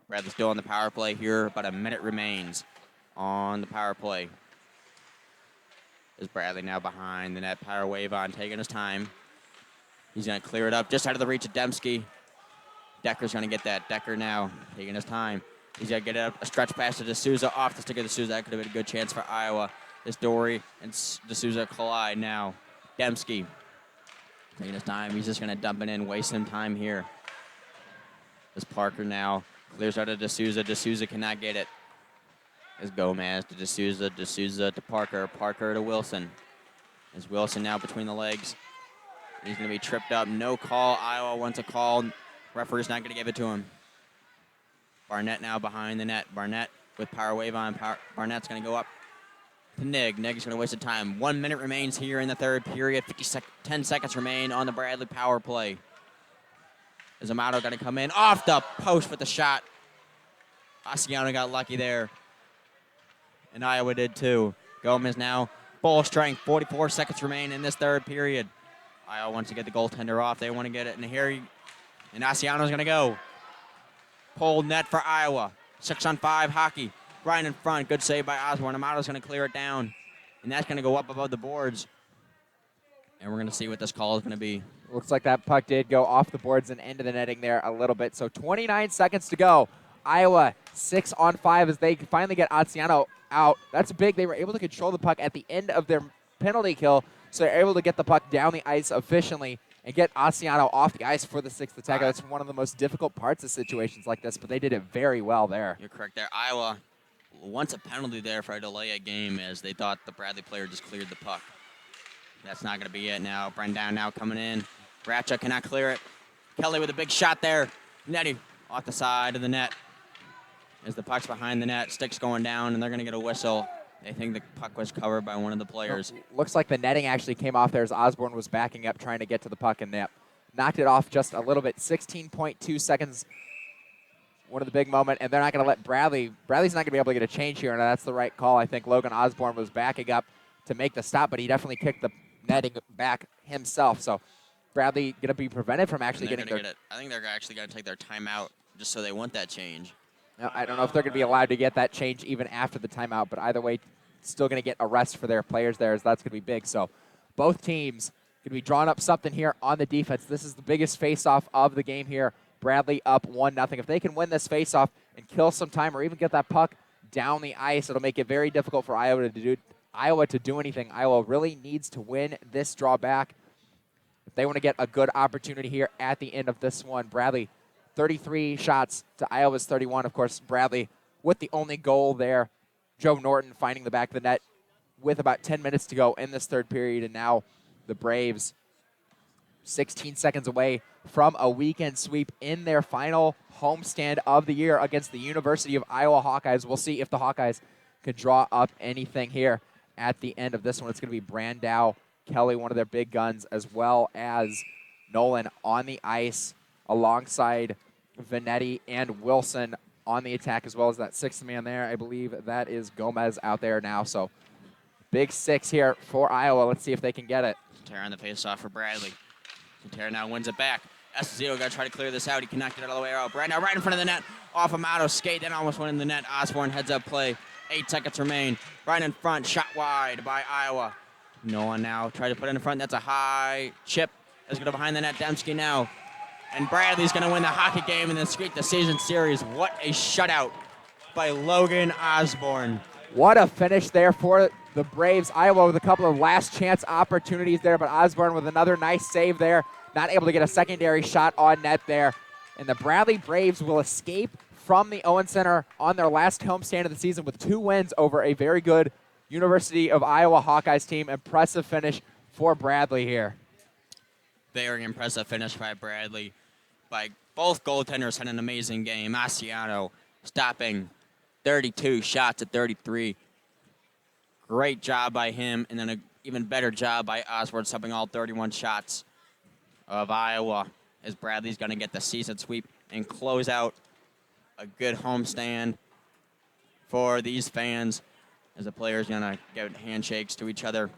Bradley still on the power play here. About a minute remains on the power play. Is Bradley now behind the net. Power Wave on, taking his time. He's going to clear it up just out of the reach of Dembski. Decker's going to get that. Decker now taking his time. He's going to get it up, a stretch pass to D'Souza off the stick of D'Souza. That could have been a good chance for Iowa. This Dory and D'Souza collide now. Dembski taking his time. He's just going to dump it in, wasting time here. This Parker now clears out of D'Souza. D'Souza cannot get it. As Gomez to D'Souza. D'Souza to Parker. Parker to Wilson. As Wilson now between the legs. He's going to be tripped up. No call. Iowa wants a call. Referee's not going to give it to him. Barnett now behind the net. Barnett with Power Wave on. Barnett's going to go up to Nig. Nig's going to waste the time. 1 minute remains here in the third period. 10 seconds remain on the Bradley power play. Is Amato going to come in off the post with the shot? Asiano got lucky there. And Iowa did too. Gomez now full strength. 44 seconds remain in this third period. Iowa wants to get the goaltender off. They want to get it. And Asiano's going to go. Pulled net for Iowa. 6-on-5 hockey. Right in front. Good save by Osborne. Amato's going to clear it down. And that's going to go up above the boards. And we're going to see what this call is going to be. Looks like that puck did go off the boards and into the netting there a little bit. So 29 seconds to go. Iowa 6-on-5 as they finally get Asiano out. That's big. They were able to control the puck at the end of their penalty kill. So they're able to get the puck down the ice efficiently and get Asiano off the ice for the sixth attacker. That's one of the most difficult parts of situations like this, but they did it very well there. You're correct there. Iowa wants a penalty there for a delay a game as they thought the Bradley player just cleared the puck. That's not going to be it now. Brendan now coming in. Ratcha cannot clear it. Kelly with a big shot there. Nettie off the side of the net. As the puck's behind the net, stick's going down, and they're going to get a whistle. They think the puck was covered by one of the players. Looks like the netting actually came off there as Osborne was backing up trying to get to the puck and knocked it off just a little bit. 16.2 seconds. One of the big moment, and they're not going to let Bradley's not going to be able to get a change here, and that's the right call. I think Logan Osborne was backing up to make the stop, but he definitely kicked the netting back himself. So Bradley going to be prevented from actually getting their... I think they're actually going to take their timeout just so they want that change. Now, I don't know if they're going to be allowed to get that change even after the timeout, but either way, still going to get a rest for their players there, as that's going to be big. So both teams going to be drawing up something here on the defense. This is the biggest face-off of the game here. Bradley up 1-0. If they can win this face-off and kill some time or even get that puck down the ice, it'll make it very difficult for Iowa to do anything. Iowa really needs to win this draw back if they want to get a good opportunity here at the end of this one. Bradley, 33 shots to Iowa's 31. Of course, Bradley with the only goal there. Joe Norton finding the back of the net with about 10 minutes to go in this third period, and now the Braves 16 seconds away from a weekend sweep in their final homestand of the year against the University of Iowa Hawkeyes. We'll see if the Hawkeyes could draw up anything here at the end of this one. It's going to be Brandow, Kelly, one of their big guns, as well as Nolan on the ice alongside Vanetti and Wilson on the attack, as well as that sixth man there. I believe that is Gomez out there now. So big six here for Iowa. Let's see if they can get it. Tear on the faceoff for Bradley. Tear now wins it back. Esposito got to try to clear this out. He cannot get it all the way out. Brandow right in front of the net. Off Amato skate. Then almost went in the net. Osborne heads up play. 8 seconds remain. Right in front. Shot wide by Iowa. Noah now try to put it in front. That's a high chip. Let's go behind the net. Dembski now. And Bradley's going to win the hockey game and then squeak the season series. What a shutout by Logan Osborne. What a finish there for the Braves. Iowa with a couple of last chance opportunities there, but Osborne with another nice save there. Not able to get a secondary shot on net there. And the Bradley Braves will escape from the Owen Center on their last homestand of the season with 2 wins over a very good University of Iowa Hawkeyes team. Impressive finish for Bradley here. Very impressive finish by Bradley. By both goaltenders had an amazing game. Asiano stopping 32 shots at 33. Great job by him, and then an even better job by Osborne stopping all 31 shots of Iowa, as Bradley's going to get the season sweep and close out a good homestand for these fans, as the players going to give handshakes to each other,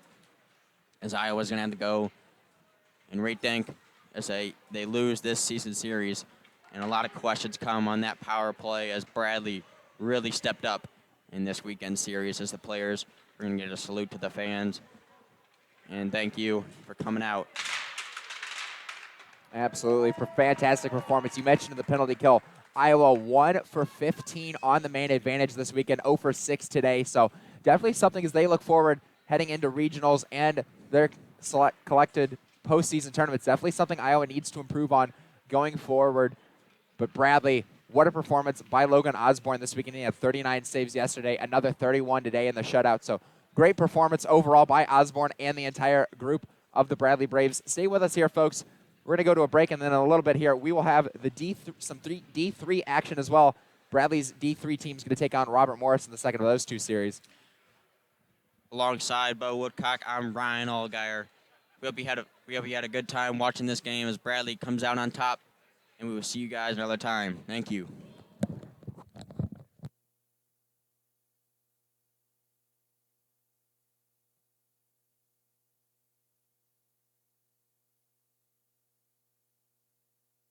as Iowa's going to have to go and rethink as they lose this season series. And a lot of questions come on that power play, as Bradley really stepped up in this weekend series. As the players are going to get a salute to the fans. And thank you for coming out. Absolutely, for fantastic performance. You mentioned the penalty kill. Iowa 1 for 15 on the man advantage this weekend, 0 for 6 today. So definitely something as they look forward heading into regionals and their collected postseason tournaments. Definitely something Iowa needs to improve on going forward. But Bradley, what a performance by Logan Osborne this weekend. He had 39 saves yesterday, another 31 today in the shutout. So great performance overall by Osborne and the entire group of the Bradley Braves. Stay with us here, folks. We're going to go to a break, and then in a little bit here, we will have the D3 action as well. Bradley's D3 team is going to take on Robert Morris in the second of those 2 series. Alongside Bo Woodcock, I'm Ryan Allgaier. We hope you had a good time watching this game as Bradley comes out on top, and we will see you guys another time. Thank you.